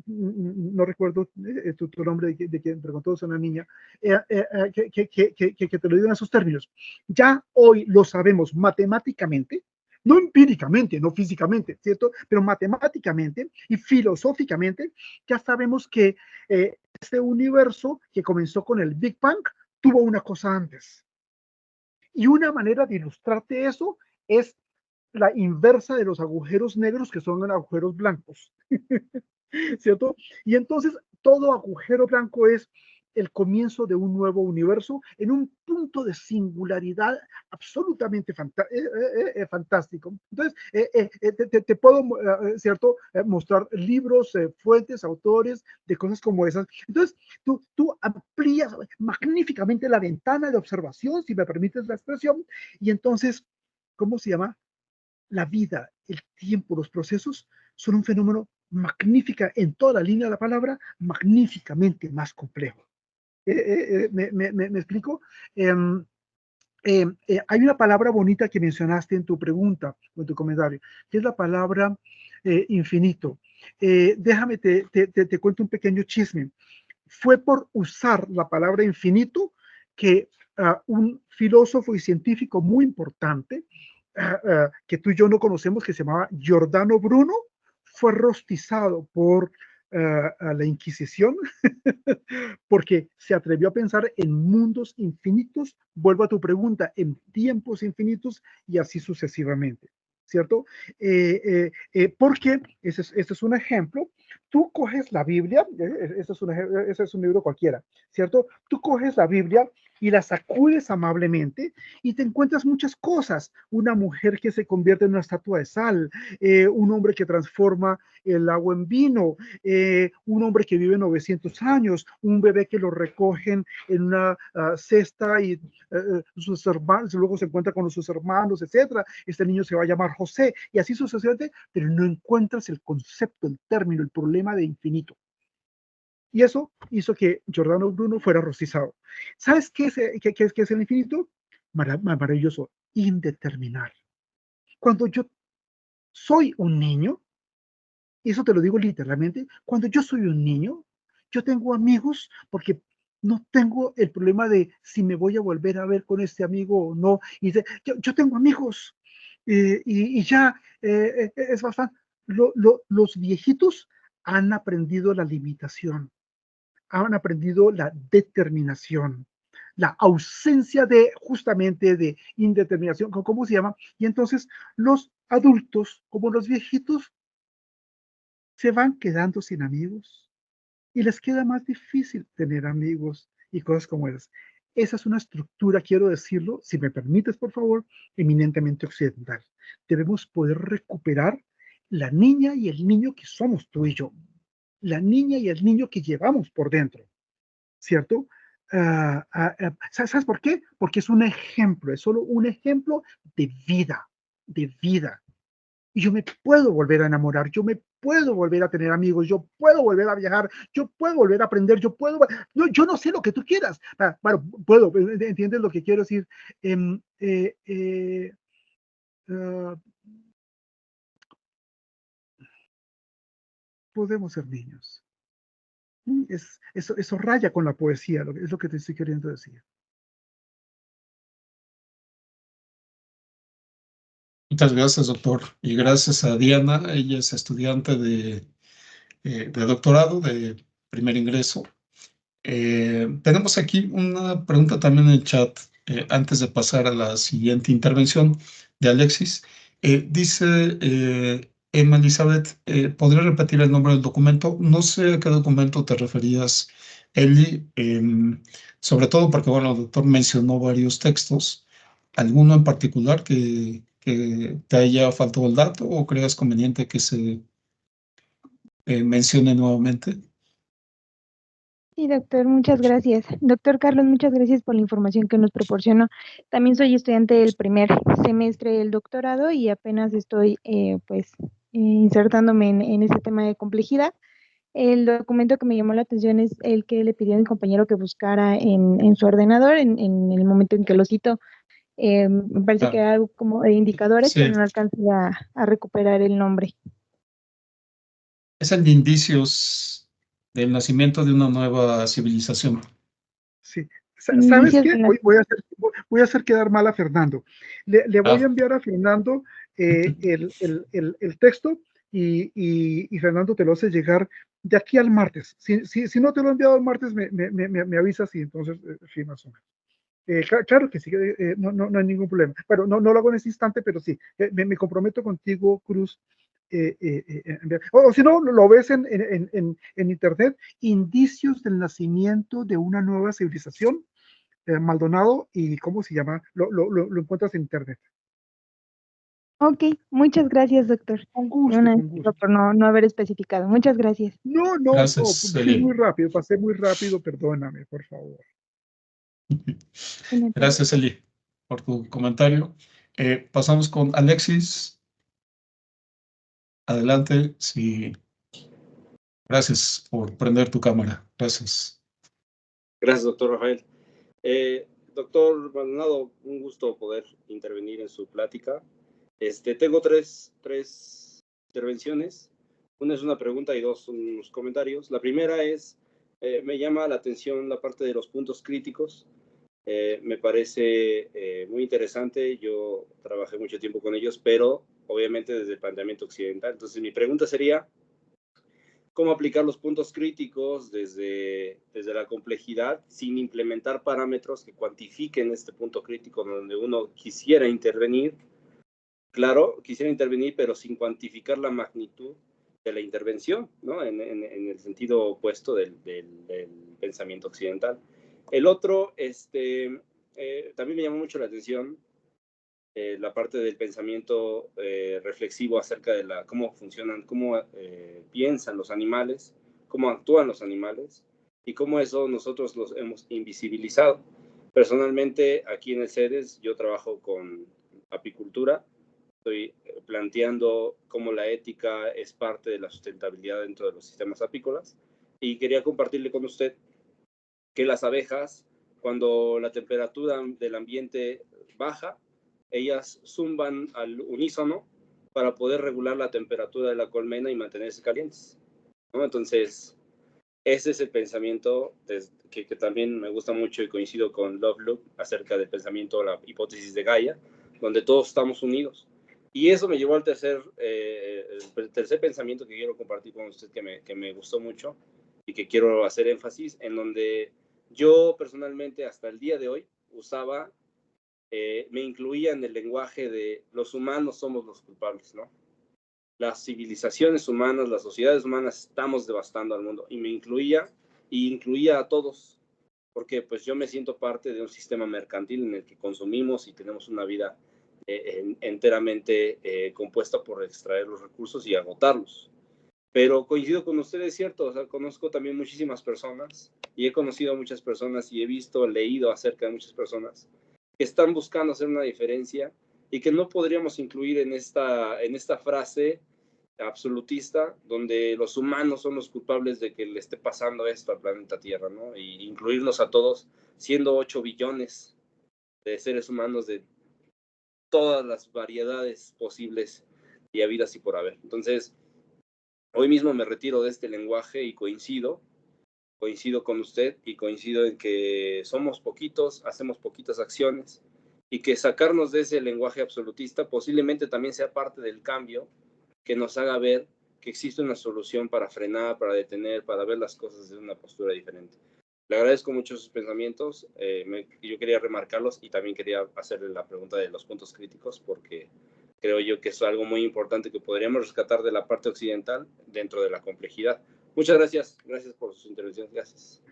no recuerdo tu nombre de quien preguntó, es una niña, que te lo digo en esos términos. Ya hoy lo sabemos matemáticamente, no empíricamente, no físicamente, ¿cierto? Pero matemáticamente y filosóficamente, ya sabemos que este universo que comenzó con el Big Bang tuvo una cosa antes. Y una manera de ilustrarte eso es la inversa de los agujeros negros, que son agujeros blancos, ¿cierto? Y entonces todo agujero blanco es el comienzo de un nuevo universo en un punto de singularidad absolutamente fantástico. Entonces, te puedo, ¿cierto?, mostrar libros, fuentes, autores de cosas como esas. Entonces, tú amplías magníficamente la ventana de observación, si me permites la expresión, y entonces, ¿cómo se llama? La vida, el tiempo, los procesos son un fenómeno magnífica, en toda la línea de la palabra, magníficamente más complejo. ¿Me explico? Hay una palabra bonita que mencionaste en tu pregunta o en tu comentario, que es la palabra infinito. Déjame, te cuento un pequeño chisme. Fue por usar la palabra infinito que un filósofo y científico muy importante, que tú y yo no conocemos, que se llamaba Giordano Bruno, fue rostizado por a la Inquisición porque se atrevió a pensar en mundos infinitos, vuelvo a tu pregunta, en tiempos infinitos y así sucesivamente, ¿cierto? Porque este es un ejemplo. Tú coges la Biblia, ese es un libro cualquiera, ¿cierto? Tú coges la Biblia y la sacudes amablemente y te encuentras muchas cosas. Una mujer que se convierte en una estatua de sal, un hombre que transforma el agua en vino, un hombre que vive 900 años, un bebé que lo recogen en una cesta y sus hermanos, luego se encuentra con sus hermanos, etcétera. Este niño se va a llamar José y así sucesivamente, pero no encuentras el concepto, el término, el problema de infinito. Y eso hizo que Giordano Bruno fuera rostizado. ¿Sabes qué es el infinito? Maravilloso, indeterminar. Cuando yo soy un niño, y eso te lo digo literalmente, cuando yo soy un niño, yo tengo amigos porque no tengo el problema de si me voy a volver a ver con este amigo o no. Yo tengo amigos y ya es bastante. Los viejitos han aprendido la limitación, han aprendido la determinación, la ausencia de justamente de indeterminación, ¿cómo se llama? Y entonces los adultos, como los viejitos, se van quedando sin amigos y les queda más difícil tener amigos y cosas como esas. Esa es una estructura, quiero decirlo, si me permites, por favor, eminentemente occidental. Debemos poder recuperar la niña y el niño que somos tú y yo, la niña y el niño que llevamos por dentro, ¿cierto? ¿Sabes por qué? Porque es un ejemplo, es solo un ejemplo de vida, de vida. Y yo me puedo volver a enamorar, yo me puedo volver a tener amigos, yo puedo volver a viajar, yo puedo volver a aprender, yo no sé lo que tú quieras. Bueno, puedo, ¿entiendes lo que quiero decir? Podemos ser niños. Eso raya con la poesía, es lo que te estoy queriendo decir. Muchas gracias, doctor. Y gracias a Diana, ella es estudiante de doctorado de primer ingreso. Tenemos aquí una pregunta también en el chat, antes de pasar a la siguiente intervención de Alexis. Dice Emma Elizabeth, ¿podría repetir el nombre del documento? No sé a qué documento te referías, Eli, sobre todo porque, bueno, el doctor mencionó varios textos. ¿Alguno en particular que te haya faltado el dato o creas conveniente que se mencione nuevamente. Sí, doctor, muchas gracias. Doctor Carlos, muchas gracias por la información que nos proporcionó. También soy estudiante del primer semestre del doctorado y apenas estoy insertándome en este tema de complejidad. El documento que me llamó la atención es el que le pidió a mi compañero que buscara en su ordenador en el momento en que lo cito. Me parece que era algo como de indicadores, sí. pero no alcancé a recuperar el nombre. Es el de indicios del nacimiento de una nueva civilización. Sí. ¿Sabes qué? Voy a hacer quedar mal a Fernando. Le voy a enviar a Fernando el texto y Fernando te lo hace llegar de aquí al martes. Si no te lo he enviado el martes, me avisas y entonces, sí, más o menos. Claro que sí, no hay ningún problema. Bueno, no lo hago en ese instante, pero sí, me comprometo contigo, Cruz. O si no, lo ves en internet, indicios del nacimiento de una nueva civilización, Maldonado, y ¿cómo se llama? Lo encuentras en internet. Ok, muchas gracias, doctor. Con gusto, Una con gusto. por no haber especificado. Muchas gracias. No, Gracias, fui muy rápido, pasé muy rápido, perdóname, por favor. Gracias, Eli, por tu comentario. Pasamos con Alexis. Adelante, sí. Gracias por prender tu cámara. Gracias. Gracias, doctor Rafael. Doctor Maldonado, un gusto poder intervenir en su plática. Tengo tres intervenciones. Una es una pregunta y dos son unos comentarios. La primera es, me llama la atención la parte de los puntos críticos. Me parece muy interesante. Yo trabajé mucho tiempo con ellos, pero obviamente desde el planteamiento occidental. Entonces, mi pregunta sería, ¿cómo aplicar los puntos críticos desde la complejidad sin implementar parámetros que cuantifiquen este punto crítico donde uno quisiera intervenir? Claro, quisiera intervenir, pero sin cuantificar la magnitud de la intervención, ¿no? En el sentido opuesto del pensamiento occidental. El otro, también me llamó mucho la atención la parte del pensamiento reflexivo acerca de cómo funcionan, cómo piensan los animales, cómo actúan los animales y cómo eso nosotros los hemos invisibilizado. Personalmente, aquí en el CEDES, yo trabajo con apicultura. Estoy planteando cómo la ética es parte de la sustentabilidad dentro de los sistemas apícolas y quería compartirle con usted que las abejas, cuando la temperatura del ambiente baja, ellas zumban al unísono para poder regular la temperatura de la colmena y mantenerse calientes, ¿no? Entonces, ese es el pensamiento que también me gusta mucho y coincido con Lovelock acerca del pensamiento, la hipótesis de Gaia, donde todos estamos unidos. Y eso me llevó al tercer pensamiento que quiero compartir con usted, que me gustó mucho y que quiero hacer énfasis, en donde yo personalmente hasta el día de hoy usaba, me incluía en el lenguaje de los humanos somos los culpables, ¿no? Las civilizaciones humanas, las sociedades humanas estamos devastando al mundo, y me incluía a todos, porque pues yo me siento parte de un sistema mercantil en el que consumimos y tenemos una vida enteramente compuesta por extraer los recursos y agotarlos. Pero coincido con ustedes, cierto, o sea, conozco también muchísimas personas y he conocido a muchas personas y he visto, leído acerca de muchas personas que están buscando hacer una diferencia y que no podríamos incluir en esta frase absolutista donde los humanos son los culpables de que le esté pasando esto al planeta Tierra, ¿no? Y incluirnos a todos, siendo 8 billones de seres humanos de todas las variedades posibles y habidas y por haber. Entonces, hoy mismo me retiro de este lenguaje y coincido con usted y coincido en que somos poquitos, hacemos poquitas acciones y que sacarnos de ese lenguaje absolutista posiblemente también sea parte del cambio que nos haga ver que existe una solución para frenar, para detener, para ver las cosas desde una postura diferente. Le agradezco mucho sus pensamientos, yo quería remarcarlos y también quería hacerle la pregunta de los puntos críticos porque creo yo que es algo muy importante que podríamos rescatar de la parte occidental dentro de la complejidad. Muchas gracias por sus intervenciones, gracias.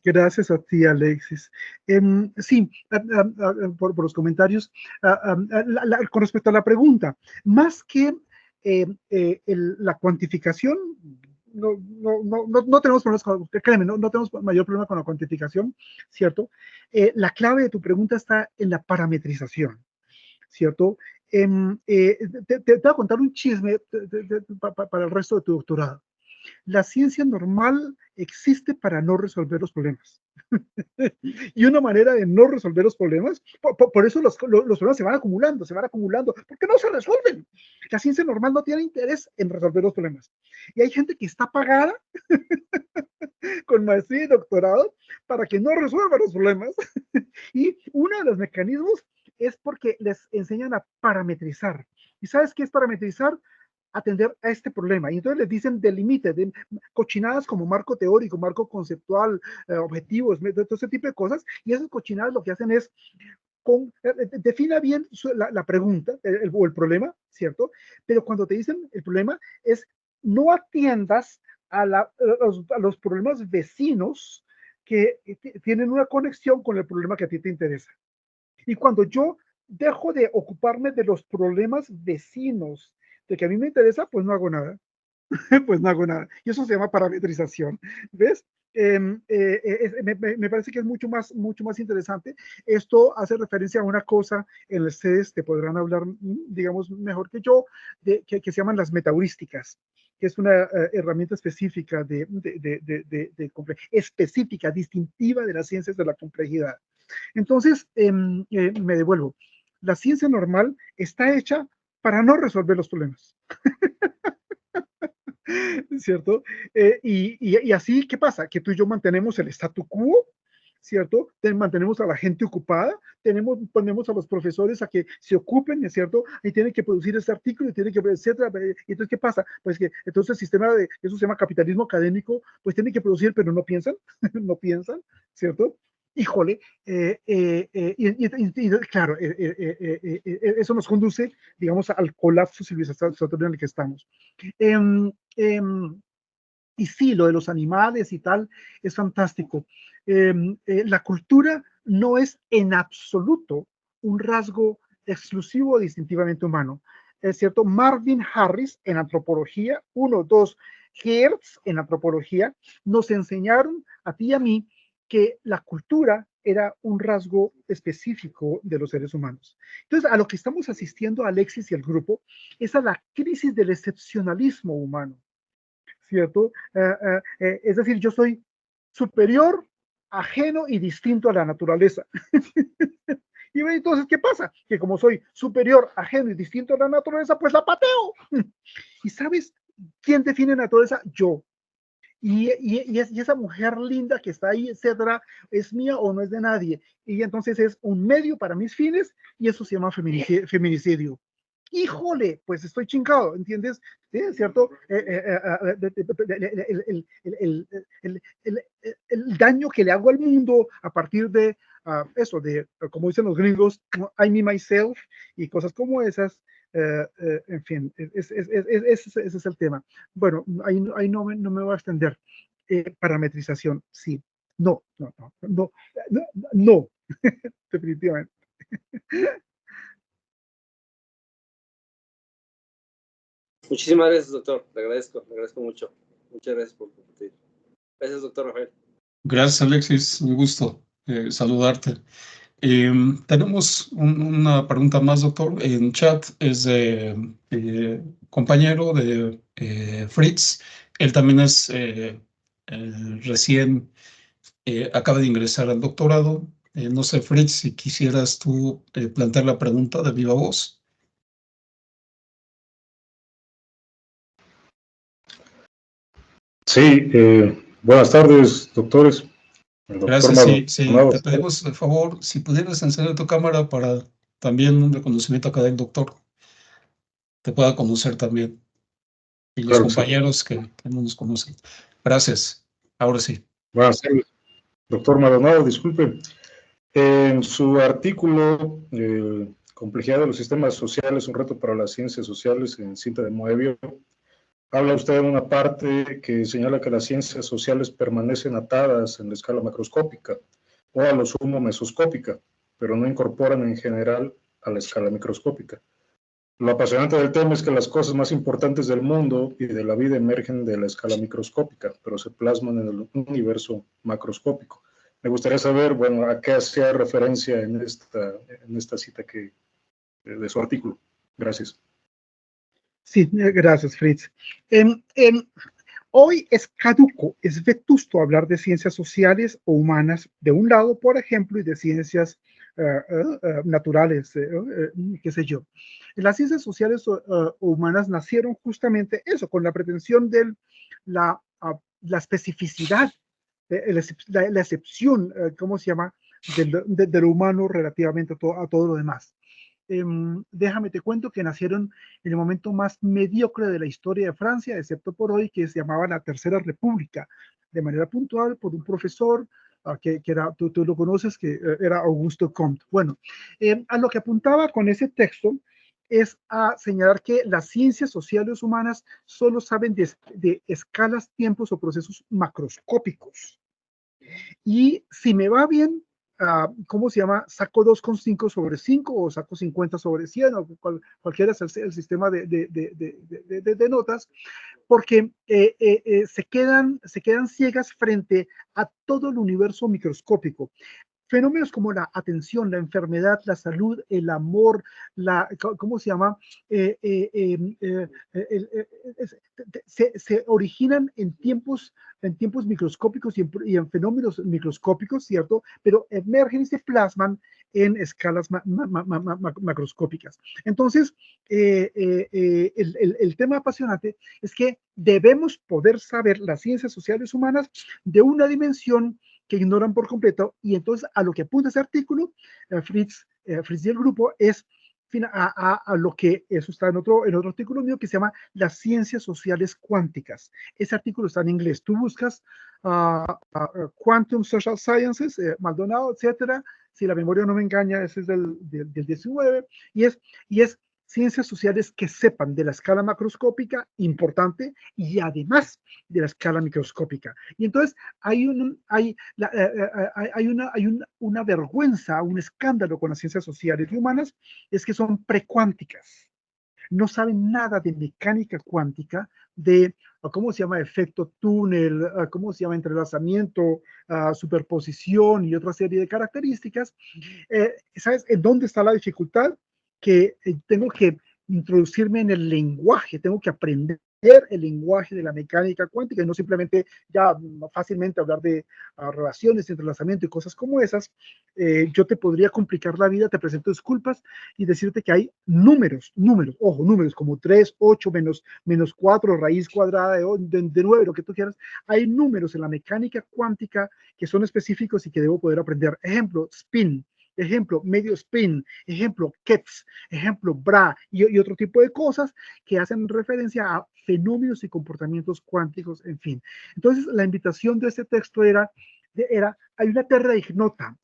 Gracias a ti, Alexis. Sí, por los comentarios. Con respecto a la pregunta, más que la cuantificación, no tenemos problemas con, créeme, no tenemos mayor problema con la cuantificación, ¿cierto? La clave de tu pregunta está en la parametrización, ¿cierto? Te voy a contar un chisme para el resto de tu doctorado. La ciencia normal existe para no resolver los problemas. Y una manera de no resolver los problemas, por eso los problemas se van acumulando, porque no se resuelven. La ciencia normal no tiene interés en resolver los problemas. Y hay gente que está pagada con maestría y doctorado para que no resuelva los problemas. Y uno de los mecanismos es porque les enseñan a parametrizar. ¿Y sabes qué es parametrizar? Atender a este problema. Y entonces les dicen delimite, cochinadas como marco teórico, marco conceptual, objetivos, todo ese tipo de cosas. Y esas cochinadas lo que hacen es defina bien la pregunta o el problema, ¿cierto? Pero cuando te dicen el problema es no atiendas a los problemas vecinos que tienen una conexión con el problema que a ti te interesa. Y cuando yo dejo de ocuparme de los problemas vecinos de que a mí me interesa, pues no hago nada. Pues no hago nada. Y eso se llama parametrización. ¿Ves? Me parece que es mucho más interesante. Esto hace referencia a una cosa, en ustedes te podrán hablar, digamos, mejor que yo, que se llaman las metaheurísticas, que es una herramienta específica específica, distintiva de las ciencias de la complejidad. Entonces, me devuelvo. La ciencia normal está hecha para no resolver los problemas. ¿Cierto? Y así, ¿qué pasa? Que tú y yo mantenemos el statu quo, ¿cierto? Mantenemos a la gente ocupada, ponemos a los profesores a que se ocupen, ¿cierto? Y tienen que producir este artículo, y tienen que, etcétera. Y entonces, ¿qué pasa? Pues que entonces el sistema eso se llama capitalismo académico, pues tienen que producir, pero no piensan, no piensan, ¿cierto? Híjole, claro, eso nos conduce, digamos, al colapso civilizatorio en el que estamos. Y sí, lo de los animales y tal es fantástico. La cultura no es en absoluto un rasgo exclusivo o distintivamente humano. Es cierto, Marvin Harris en antropología, 2 Hertz en antropología, nos enseñaron a ti y a mí que la cultura era un rasgo específico de los seres humanos. Entonces, a lo que estamos asistiendo Alexis y el grupo es a la crisis del excepcionalismo humano, ¿cierto? Es decir, yo soy superior, ajeno y distinto a la naturaleza. Y entonces, ¿qué pasa? Que como soy superior, ajeno y distinto a la naturaleza, pues la pateo. ¿Y sabes quién define naturaleza? Yo. Y esa mujer linda que está ahí, etcétera, ¿es mía o no es de nadie? Y entonces es un medio para mis fines y eso se llama feminicidio. Híjole, pues estoy chingado, ¿entiendes? ¿Sí? ¿Cierto? El daño que le hago al mundo a partir de eso, de, como dicen los gringos, I me myself y cosas como esas. En fin, ese es el tema. Bueno, ahí no me voy a extender. Parametrización, sí. No, definitivamente. Muchísimas gracias, doctor. Le agradezco mucho. Muchas gracias por compartir. Gracias, doctor Rafael. Gracias, Alexis. Un gusto saludarte. Tenemos una pregunta más, doctor. En chat es de compañero de Fritz. Él también es recién acaba de ingresar al doctorado. No sé, Fritz, si quisieras tú plantear la pregunta de viva voz. Sí, buenas tardes, doctores. Gracias, sí, te pedimos el favor, si pudieras encender tu cámara para también un reconocimiento acá del doctor, te pueda conocer también, y los compañeros que no nos conocen. Gracias, ahora sí. Buenas tardes, doctor Maldonado, disculpe. En su artículo, Complejidad de los sistemas sociales, un reto para las ciencias sociales, en Cinta de Moebius, habla usted en una parte que señala que las ciencias sociales permanecen atadas en la escala macroscópica o a lo sumo mesoscópica, pero no incorporan en general a la escala microscópica. Lo apasionante del tema es que las cosas más importantes del mundo y de la vida emergen de la escala microscópica, pero se plasman en el universo macroscópico. Me gustaría saber, bueno, a qué hacía referencia en esta cita de su artículo. Gracias. Sí, gracias, Fritz. Hoy es caduco, es vetusto hablar de ciencias sociales o humanas de un lado, por ejemplo, y de ciencias naturales, qué sé yo. Las ciencias sociales o humanas nacieron justamente eso, con la pretensión de la especificidad, la excepción, ¿cómo se llama?, del humano relativamente a todo lo demás. Déjame te cuento que nacieron en el momento más mediocre de la historia de Francia, excepto por hoy, que se llamaba la Tercera República, de manera puntual por un profesor que era, tú lo conoces, que era Auguste Comte. Bueno, a lo que apuntaba con ese texto es a señalar que las ciencias sociales humanas solo saben de escalas, tiempos o procesos macroscópicos. Y si me va bien, ¿cómo se llama? Saco 2,5 sobre 5 o saco 50 sobre 100 o cualquiera es el sistema de notas, porque se quedan ciegas frente a todo el universo microscópico. Fenómenos como la atención, la enfermedad, la salud, el amor, ¿cómo se llama? Se originan en tiempos microscópicos y en fenómenos microscópicos, ¿cierto? Pero emergen y se plasman en escalas macroscópicas. Entonces, el tema apasionante es que debemos poder saber las ciencias sociales humanas de una dimensión que ignoran por completo, y entonces a lo que apunta ese artículo, Fritz y el grupo, es a lo que eso está en otro artículo mío que se llama las ciencias sociales cuánticas. Ese artículo está en inglés. Tú buscas Quantum Social Sciences, Maldonado, etcétera. Si la memoria no me engaña, ese es del 19, y es ciencias sociales que sepan de la escala macroscópica importante y además de la escala microscópica. Y entonces hay una vergüenza, un escándalo con las ciencias sociales y humanas, es que son precuánticas. No saben nada de mecánica cuántica, de cómo se llama efecto túnel, cómo se llama entrelazamiento, superposición y otra serie de características. ¿Sabes en dónde está la dificultad? Que tengo que introducirme en el lenguaje, tengo que aprender el lenguaje de la mecánica cuántica y no simplemente ya fácilmente hablar de relaciones, entrelazamiento y cosas como esas. Yo te podría complicar la vida, te presento disculpas y decirte que hay números como 3, 8, menos 4, raíz cuadrada de 9, lo que tú quieras. Hay números en la mecánica cuántica que son específicos y que debo poder aprender. Ejemplo, spin. Ejemplo, medio spin, ejemplo, Ketz, ejemplo, Bra y otro tipo de cosas que hacen referencia a fenómenos y comportamientos cuánticos, en fin. Entonces, la invitación de este texto era hay una terra ignota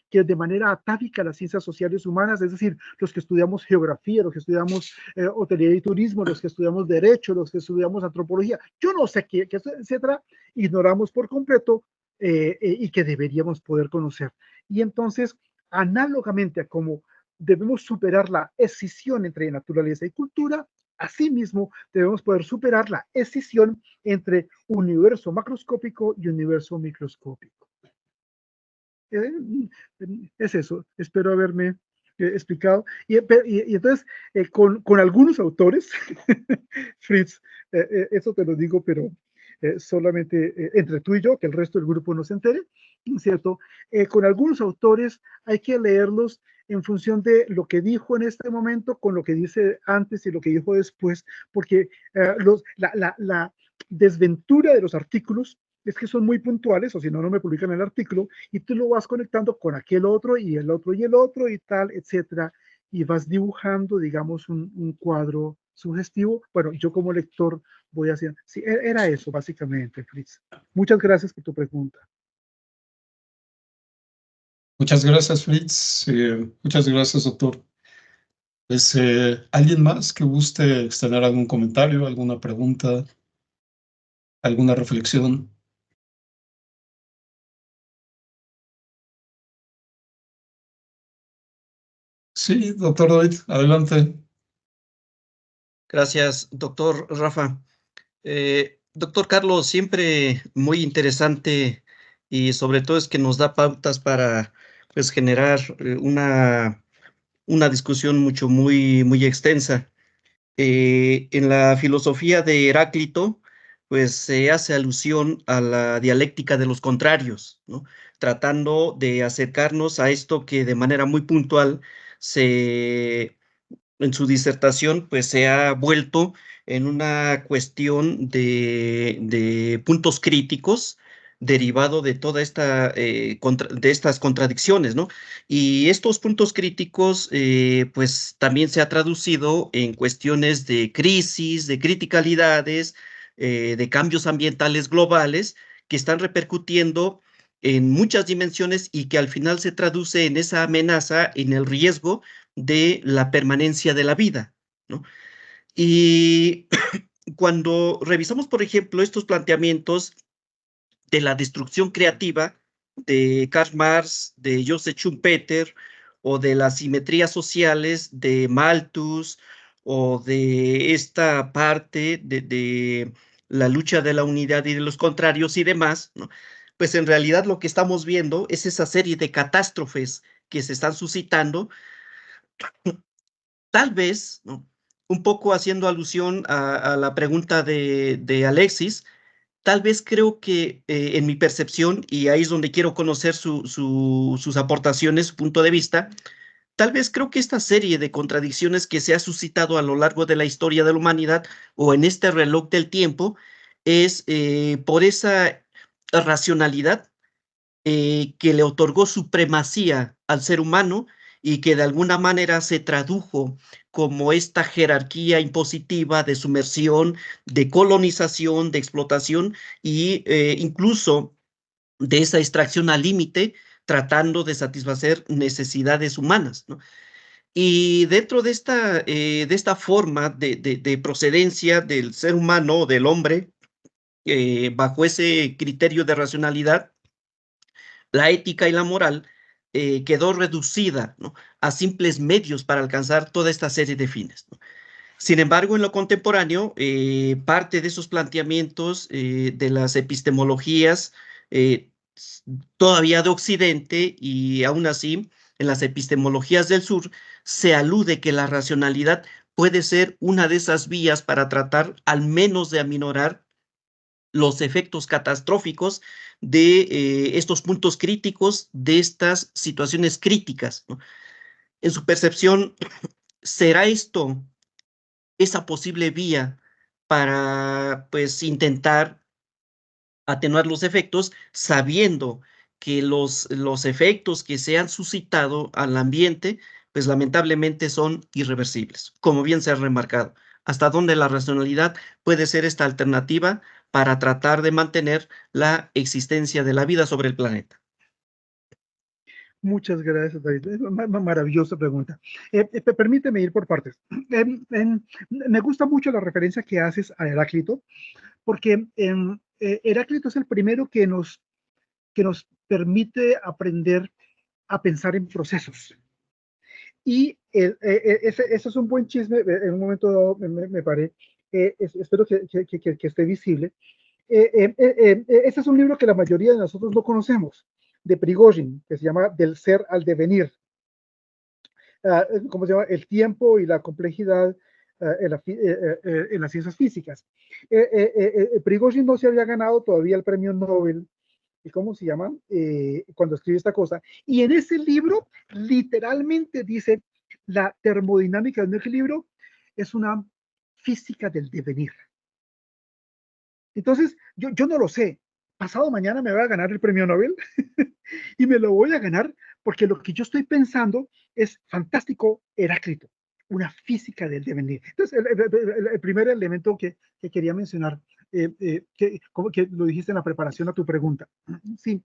que de manera atávica las ciencias sociales humanas, es decir, los que estudiamos geografía, los que estudiamos hotelería y turismo, los que estudiamos derecho, los que estudiamos antropología, yo no sé qué etcétera, ignoramos por completo y que deberíamos poder conocer. Y entonces, análogamente a cómo debemos superar la escisión entre naturaleza y cultura, asimismo debemos poder superar la escisión entre universo macroscópico y universo microscópico. Es eso, espero haberme explicado. Y entonces, con algunos autores, Fritz, eso te lo digo, pero solamente entre tú y yo, que el resto del grupo no se entere, ¿cierto? Con algunos autores hay que leerlos en función de lo que dijo en este momento, con lo que dice antes y lo que dijo después, porque la desventura de los artículos es que son muy puntuales, o si no, no me publican el artículo, y tú lo vas conectando con aquel otro, y el otro, y el otro, y tal, etcétera, y vas dibujando, digamos, un cuadro sugestivo. Bueno, yo como lector voy haciendo. Sí, era eso, básicamente, Fritz. Muchas gracias por tu pregunta. Muchas gracias, Fritz. Muchas gracias, doctor. Pues, ¿alguien más que guste extender algún comentario, alguna pregunta, alguna reflexión? Sí, doctor David, adelante. Gracias, doctor Rafa. Doctor Carlos, siempre muy interesante y sobre todo es que nos da pautas para pues, generar una discusión muy extensa. En la filosofía de Heráclito, pues se hace alusión a la dialéctica de los contrarios, ¿no? Tratando de acercarnos a esto que de manera muy puntual en su disertación, pues se ha vuelto en una cuestión de puntos críticos derivado de toda esta, de estas contradicciones, ¿no? Y estos puntos críticos, pues también se ha traducido en cuestiones de crisis, de criticalidades, de cambios ambientales globales que están repercutiendo en muchas dimensiones y que al final se traduce en esa amenaza, en el riesgo de la permanencia de la vida, ¿no? Y cuando revisamos, por ejemplo, estos planteamientos de la destrucción creativa de Karl Marx, de Joseph Schumpeter, o de las simetrías sociales de Malthus, o de esta parte de la lucha de la unidad y de los contrarios y demás, ¿no? Pues en realidad lo que estamos viendo es esa serie de catástrofes que se están suscitando. Tal vez, ¿no? Un poco haciendo alusión a la pregunta de Alexis, tal vez creo que en mi percepción, y ahí es donde quiero conocer sus aportaciones, su punto de vista, tal vez creo que esta serie de contradicciones que se ha suscitado a lo largo de la historia de la humanidad o en este reloj del tiempo es por esa racionalidad que le otorgó supremacía al ser humano y que de alguna manera se tradujo como esta jerarquía impositiva de sumersión, de colonización, de explotación y incluso de esa extracción al límite, tratando de satisfacer necesidades humanas, ¿no? Y dentro de esta forma de procedencia del ser humano, del hombre, bajo ese criterio de racionalidad, la ética y la moral quedó reducida, ¿no?, a simples medios para alcanzar toda esta serie de fines, ¿no? Sin embargo, en lo contemporáneo, parte de esos planteamientos de las epistemologías eh, todavía de Occidente y aún así en las epistemologías del sur se alude que la racionalidad puede ser una de esas vías para tratar al menos de aminorar los efectos catastróficos de estos puntos críticos, de estas situaciones críticas, ¿no? En su percepción, ¿será esto esa posible vía para, pues, intentar atenuar los efectos, sabiendo que los efectos que se han suscitado al ambiente, pues lamentablemente son irreversibles, como bien se ha remarcado? ¿Hasta dónde la racionalidad puede ser esta alternativa para tratar de mantener la existencia de la vida sobre el planeta? Muchas gracias, David. Es una maravillosa pregunta. Permíteme ir por partes. Me gusta mucho la referencia que haces a Heráclito, porque Heráclito es el primero que nos permite aprender a pensar en procesos. Y ese es un buen chisme. En un momento dado me paré. Espero que esté visible. Este es un libro que la mayoría de nosotros no conocemos, de Prigozhin, que se llama Del ser al devenir. ¿Cómo se llama? El tiempo y la complejidad en las ciencias físicas. Prigozhin no se había ganado todavía el premio Nobel, ¿cómo se llama? Cuando escribe esta cosa. Y en ese libro literalmente dice, la termodinámica de un equilibrio es una física del devenir. Entonces, yo no lo sé. Pasado mañana me voy a ganar el premio Nobel y me lo voy a ganar porque lo que yo estoy pensando es fantástico, Heráclito, una física del devenir. Entonces, el primer elemento que quería mencionar, como que lo dijiste en la preparación a tu pregunta. Sí,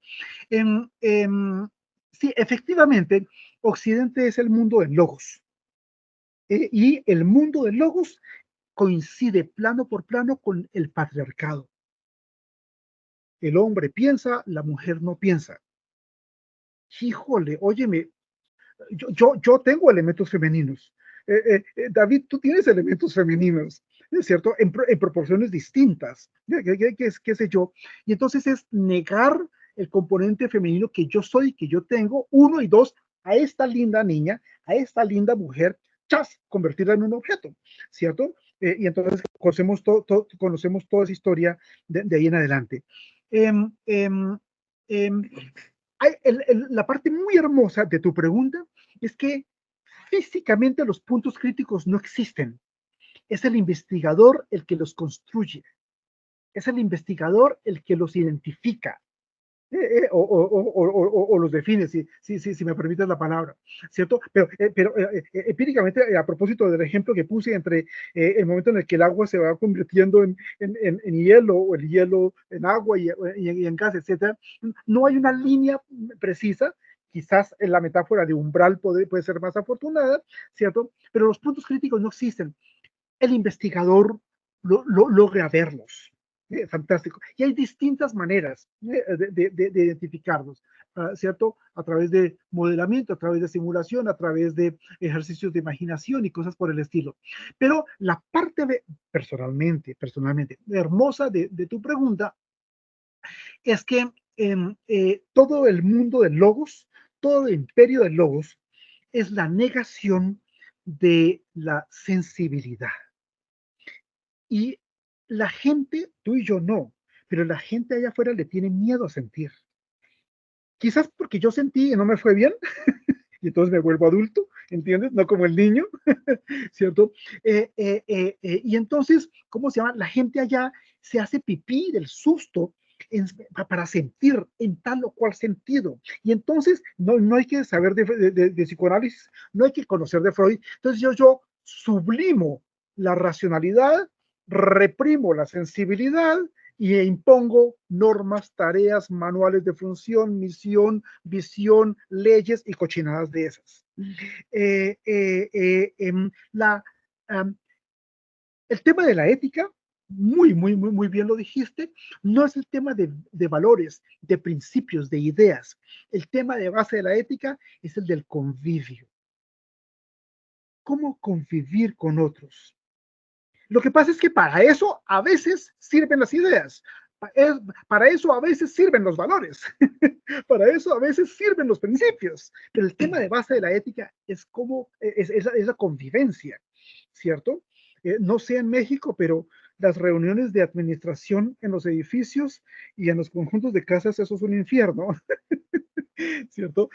sí, efectivamente, Occidente es el mundo del logos. Y el mundo del logos coincide plano por plano con el patriarcado. El hombre piensa, la mujer no piensa. Híjole, óyeme, yo tengo elementos femeninos. David, tú tienes elementos femeninos, ¿es cierto? En proporciones distintas, qué sé yo. Y entonces es negar el componente femenino que yo soy, que yo tengo, uno, y dos, a esta linda niña, a esta linda mujer, chas, convertirla en un objeto, ¿cierto? Y entonces conocemos toda esa historia de ahí en adelante. La parte muy hermosa de tu pregunta es que físicamente los puntos críticos no existen. Es el investigador el que los construye. Es el investigador el que los identifica. O los define, si me permites la palabra, ¿cierto? Pero empíricamente, a propósito del ejemplo que puse entre el momento en el que el agua se va convirtiendo en hielo, o el hielo en agua y en gas, etcétera, no hay una línea precisa. Quizás en la metáfora de umbral puede ser más afortunada, ¿cierto? Pero los puntos críticos no existen. El investigador logra verlos. Fantástico. Y hay distintas maneras de identificarlos, ¿cierto? A través de modelamiento, a través de simulación, a través de ejercicios de imaginación y cosas por el estilo. Pero la parte personalmente hermosa de tu pregunta es que todo el mundo del logos, todo el imperio del logos, es la negación de la sensibilidad. Y la gente, tú y yo no, pero la gente allá afuera le tiene miedo a sentir. Quizás porque yo sentí y no me fue bien, y entonces me vuelvo adulto, ¿entiendes? No como el niño, ¿cierto? Y entonces, ¿cómo se llama? La gente allá se hace pipí del susto para sentir en tal o cual sentido. Y entonces no hay que saber de psicoanálisis, no hay que conocer de Freud. Entonces yo sublimo la racionalidad, reprimo la sensibilidad y impongo normas, tareas, manuales de función, misión, visión, leyes y cochinadas de esas. El tema de la ética, muy bien lo dijiste, no es el tema de valores, de principios, de ideas. El tema de base de la ética es el del convivio. ¿Cómo convivir con otros? Lo que pasa es que para eso a veces sirven las ideas, para eso a veces sirven los valores, para eso a veces sirven los principios, pero el tema de base de la ética es la convivencia, ¿cierto? No sé en México, pero las reuniones de administración en los edificios y en los conjuntos de casas, eso es un infierno, ¿cierto?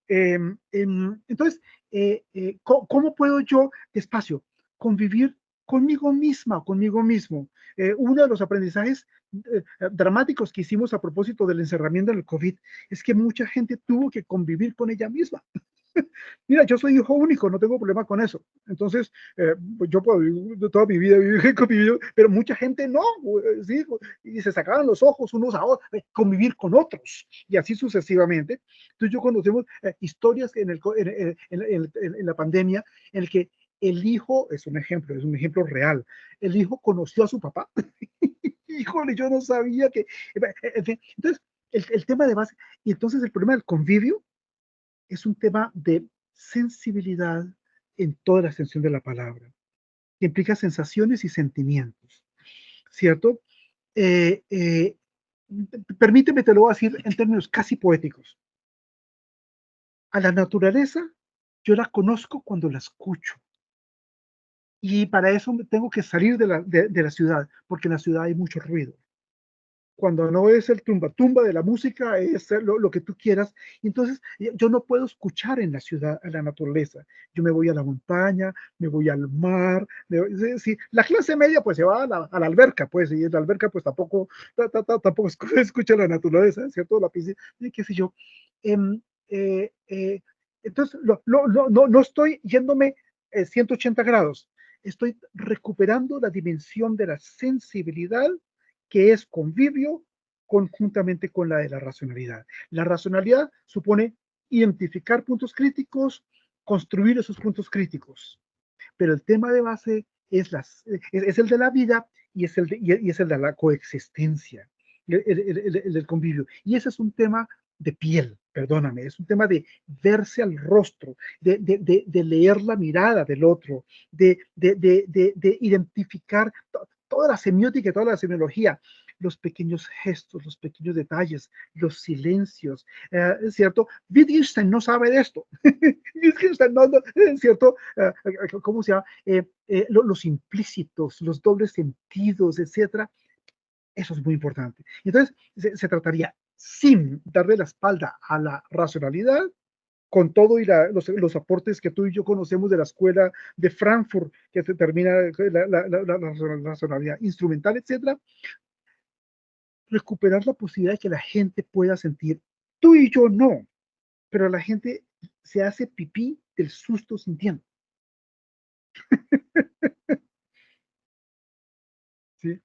Entonces, ¿cómo puedo yo, despacio, convivir conmigo misma, conmigo mismo? Uno de los aprendizajes dramáticos que hicimos a propósito del encerramiento del COVID es que mucha gente tuvo que convivir con ella misma. Mira, yo soy hijo único, no tengo problema con eso. Entonces, yo toda mi vida he convivido, pero mucha gente no, ¿sí? Y se sacaban los ojos unos a otros, convivir con otros, y así sucesivamente. Entonces, yo conocemos historias en la pandemia en el que el hijo, es un ejemplo real, el hijo conoció a su papá. Híjole, yo no sabía que... Entonces, el tema de base, y entonces el problema del convivio es un tema de sensibilidad en toda la extensión de la palabra, que implica sensaciones y sentimientos, ¿cierto? Permíteme, te lo voy a decir en términos casi poéticos. A la naturaleza yo la conozco cuando la escucho. Y para eso tengo que salir de la ciudad, porque en la ciudad hay mucho ruido. Cuando no es el tumba de la música, es lo que tú quieras. Entonces, yo no puedo escuchar en la ciudad a la naturaleza. Yo me voy a la montaña, me voy al mar. Sí, la clase media, pues se va a la alberca, pues, y en la alberca, pues tampoco escucha la naturaleza, ¿cierto? La piscina, qué sé yo. Entonces, no estoy yéndome 180 grados. Estoy recuperando la dimensión de la sensibilidad, que es convivio conjuntamente con la de la racionalidad. La racionalidad supone identificar puntos críticos, construir esos puntos críticos, pero el tema de base es el de la vida y es el de la coexistencia, el del convivio. Y ese es un tema de piel, perdóname, es un tema de verse al rostro, de leer la mirada del otro, de identificar toda la semiótica y toda la semiología, los pequeños gestos, los pequeños detalles, los silencios, ¿es cierto? Wittgenstein no sabe de esto. Wittgenstein no, ¿es cierto? ¿Cómo se llama? Los implícitos, los dobles sentidos, etcétera. Eso es muy importante. Entonces, se trataría sin darle la espalda a la racionalidad, con todo y los aportes que tú y yo conocemos de la escuela de Frankfurt, que se termina la racionalidad instrumental, etcétera, recuperar la posibilidad de que la gente pueda sentir. Tú y yo no, pero la gente se hace pipí del susto sintiendo. ¿Sí?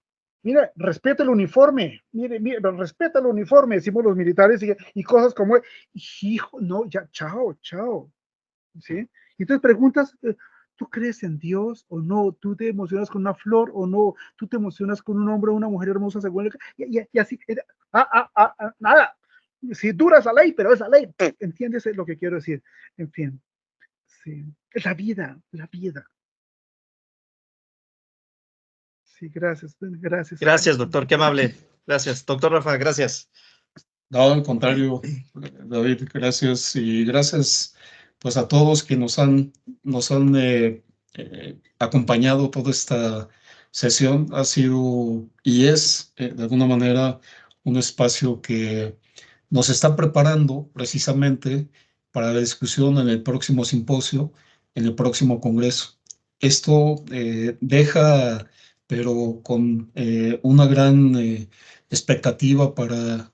Mira, respeta el uniforme, mire, respeta el uniforme, decimos los militares y cosas como, hijo, no, ya, chao, chao. ¿Sí? Y entonces preguntas, ¿tú crees en Dios o no? ¿Tú te emocionas con una flor o no? ¿Tú te emocionas con un hombre o una mujer hermosa según y así? Nada. Sí, dura esa ley, pero esa ley, ¿entiendes lo que quiero decir? En fin, sí. Es la vida, la vida. Sí, gracias, gracias. Gracias, doctor, qué amable. Gracias. Doctor Rafa, gracias. No, al contrario, David, gracias. Y gracias pues a todos que nos han acompañado toda esta sesión. Ha sido y es de alguna manera un espacio que nos está preparando precisamente para la discusión en el próximo simposio, en el próximo congreso. Esto deja, pero con una gran expectativa para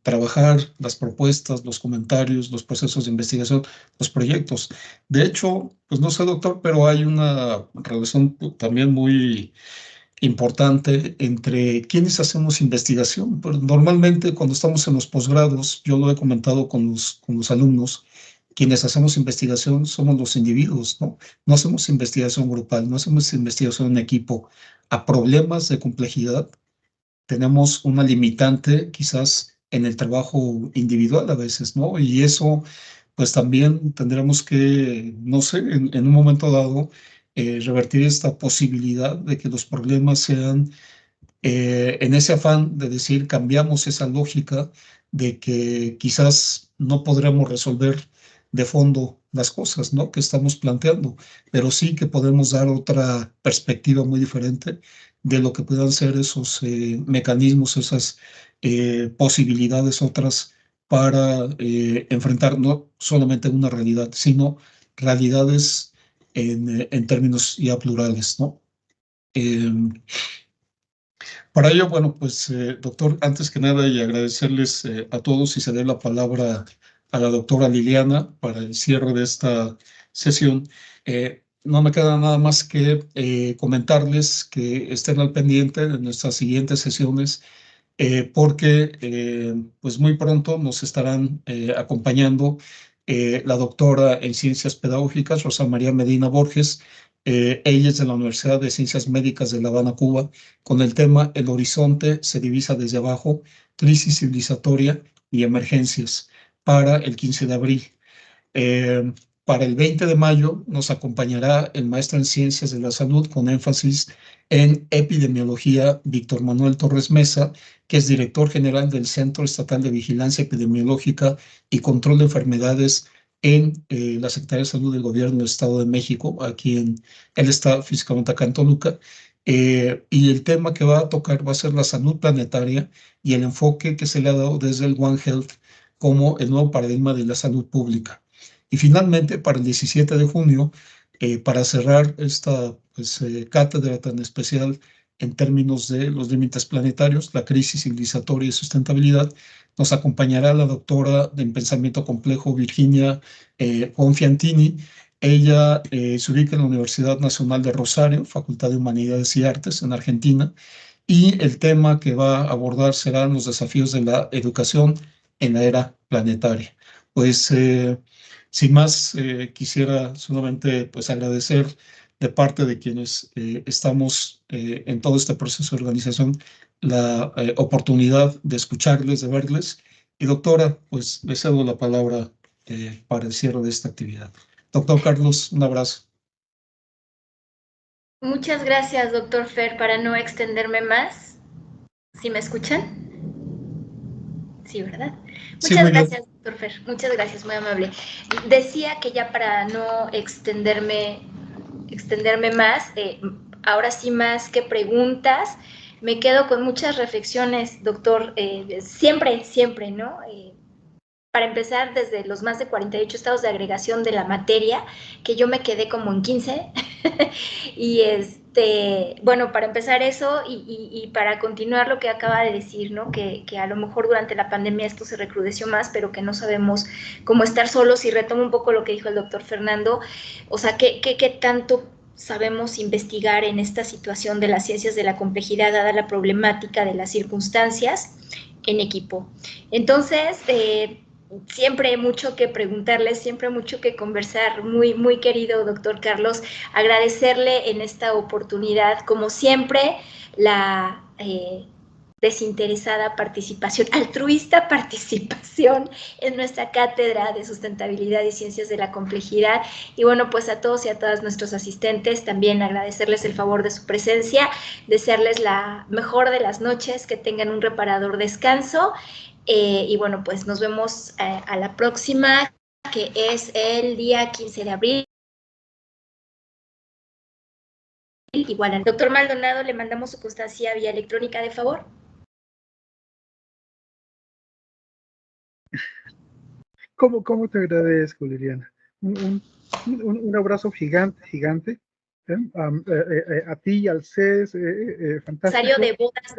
trabajar las propuestas, los comentarios, los procesos de investigación, los proyectos. De hecho, pues no sé, doctor, pero hay una relación también muy importante entre quienes hacemos investigación. Pero normalmente cuando estamos en los posgrados, yo lo he comentado con los alumnos, quienes hacemos investigación somos los individuos, ¿no? No hacemos investigación grupal, no hacemos investigación en equipo. A problemas de complejidad tenemos una limitante quizás en el trabajo individual a veces, ¿no? Y eso, pues también tendremos que, no sé, en un momento dado, revertir esta posibilidad de que los problemas sean, en ese afán de decir, cambiamos esa lógica de que quizás no podremos resolver de fondo las cosas, ¿no? Que estamos planteando, pero sí que podemos dar otra perspectiva muy diferente de lo que puedan ser esos mecanismos, esas posibilidades otras para enfrentar no solamente una realidad, sino realidades en términos ya plurales, ¿no? Para ello, bueno, pues, doctor, antes que nada, y agradecerles a todos y ceder la palabra a la doctora Liliana para el cierre de esta sesión. No me queda nada más que comentarles que estén al pendiente de nuestras siguientes sesiones, porque pues muy pronto nos estarán acompañando la doctora en Ciencias Pedagógicas, Rosa María Medina Borges. Ella es de la Universidad de Ciencias Médicas de La Habana, Cuba, con el tema El horizonte se divisa desde abajo, crisis civilizatoria y emergencias, para el 15 de abril. Para el 20 de mayo nos acompañará el maestro en Ciencias de la Salud con énfasis en epidemiología, Víctor Manuel Torres Mesa, que es director general del Centro Estatal de Vigilancia Epidemiológica y Control de Enfermedades en la Secretaría de Salud del Gobierno del Estado de México. Él está físicamente acá en Toluca. Y el tema que va a tocar va a ser la salud planetaria y el enfoque que se le ha dado desde el One Health como el nuevo paradigma de la salud pública. Y finalmente, para el 17 de junio, para cerrar esta cátedra tan especial en términos de los límites planetarios, la crisis civilizatoria y sustentabilidad, nos acompañará la doctora en Pensamiento Complejo, Virginia Confiantini. Ella se ubica en la Universidad Nacional de Rosario, Facultad de Humanidades y Artes en Argentina, y el tema que va a abordar serán los desafíos de la educación en la era planetaria. Pues sin más, quisiera solamente pues agradecer de parte de quienes estamos en todo este proceso de organización la oportunidad de escucharles, de verles Y doctora, pues le cedo la palabra para el cierre de esta actividad. Doctor Carlos, un abrazo. Muchas gracias, doctor Fer, para no extenderme más. ¿Sí me escuchan? Sí, ¿verdad? Sí, Muchas muy bien. gracias, doctor Fer. Muchas gracias, muy amable. Decía que ya para no extenderme más, ahora sí más que preguntas, me quedo con muchas reflexiones, doctor, siempre, ¿no? Para empezar, desde los más de 48 estados de agregación de la materia, que yo me quedé como en 15, y bueno, para empezar eso y para continuar lo que acaba de decir, ¿no? Que a lo mejor durante la pandemia esto se recrudeció más, pero que no sabemos cómo estar solos, y retomo un poco lo que dijo el doctor Fernando, o sea, ¿qué tanto sabemos investigar en esta situación de las ciencias de la complejidad, dada la problemática de las circunstancias en equipo? Entonces, siempre mucho que preguntarles, siempre mucho que conversar. Muy querido doctor Carlos, agradecerle en esta oportunidad, como siempre, la desinteresada participación, altruista participación en nuestra cátedra de sustentabilidad y ciencias de la complejidad. Y bueno, pues a todos y a todas nuestros asistentes también agradecerles el favor de su presencia, desearles la mejor de las noches, que tengan un reparador descanso. Y bueno, pues nos vemos a la próxima, que es el día 15 de abril. Igual al doctor Maldonado le mandamos su constancia vía electrónica, de favor. ¿Cómo te agradezco, Liliana? Un abrazo gigante. A ti y al CES, fantástico. De bodas.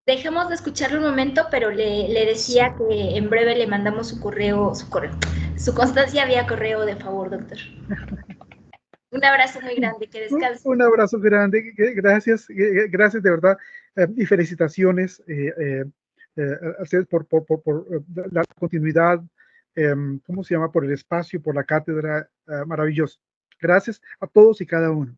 Dejemos de escucharlo un momento, pero le decía que en breve le mandamos su constancia vía correo, de favor, doctor. Un abrazo muy grande, que descanse. Un abrazo grande, gracias de verdad, y felicitaciones a ustedes por la continuidad, ¿cómo se llama? Por el espacio, por la cátedra, maravilloso. Gracias a todos y cada uno.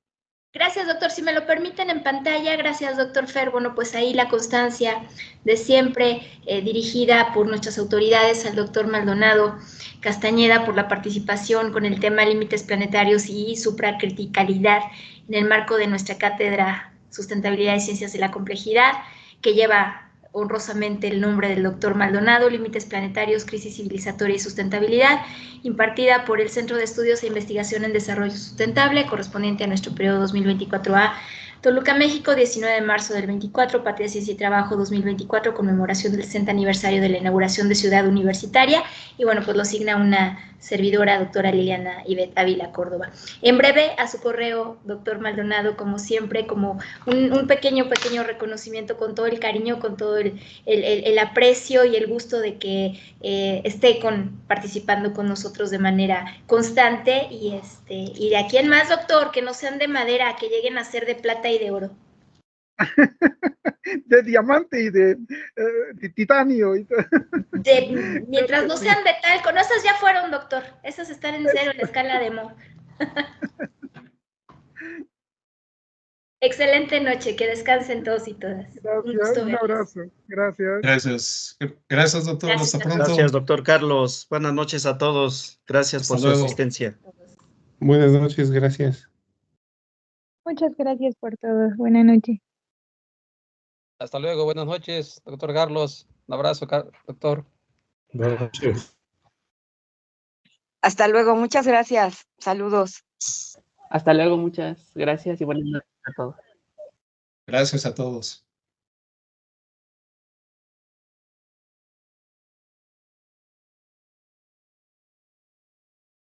Gracias, doctor. Si me lo permiten en pantalla, gracias, doctor Fer. Bueno, pues ahí la constancia de siempre, dirigida por nuestras autoridades, al doctor Maldonado Castañeda, por la participación con el tema límites planetarios y supracriticalidad en el marco de nuestra cátedra Sustentabilidad y Ciencias de la Complejidad, que lleva honrosamente el nombre del doctor Maldonado, Límites Planetarios, Crisis Civilizatoria y Sustentabilidad, impartida por el Centro de Estudios e Investigación en Desarrollo Sustentable, correspondiente a nuestro periodo 2024A, Toluca, México, 19 de marzo del 24, Patria, Ciencia y Trabajo 2024, conmemoración del 60 aniversario de la inauguración de Ciudad Universitaria, y bueno, pues lo signa una servidora, doctora Liliana Ivette Ávila Córdoba. En breve, a su correo, doctor Maldonado, como siempre, como un pequeño reconocimiento, con todo el cariño, con todo el aprecio y el gusto de que esté participando con nosotros de manera constante, y de aquí en más, doctor, que no sean de madera, que lleguen a ser de plata y de oro. De diamante y de titanio. Mientras no sean de talco, esas ya fueron, doctor. Esas están en 0 en la escala de Mohs. Excelente noche, que descansen todos y todas. Gracias, un abrazo. Gracias. Gracias, doctor. Gracias. Hasta pronto. Gracias, doctor Carlos. Buenas noches a todos. Gracias por su asistencia. Buenas noches, gracias. Muchas gracias por todo. Buenas noches. Hasta luego, buenas noches, doctor Carlos. Un abrazo, doctor. Buenas noches. Hasta luego, muchas gracias. Saludos. Hasta luego, muchas gracias y buenas noches a todos. Gracias a todos.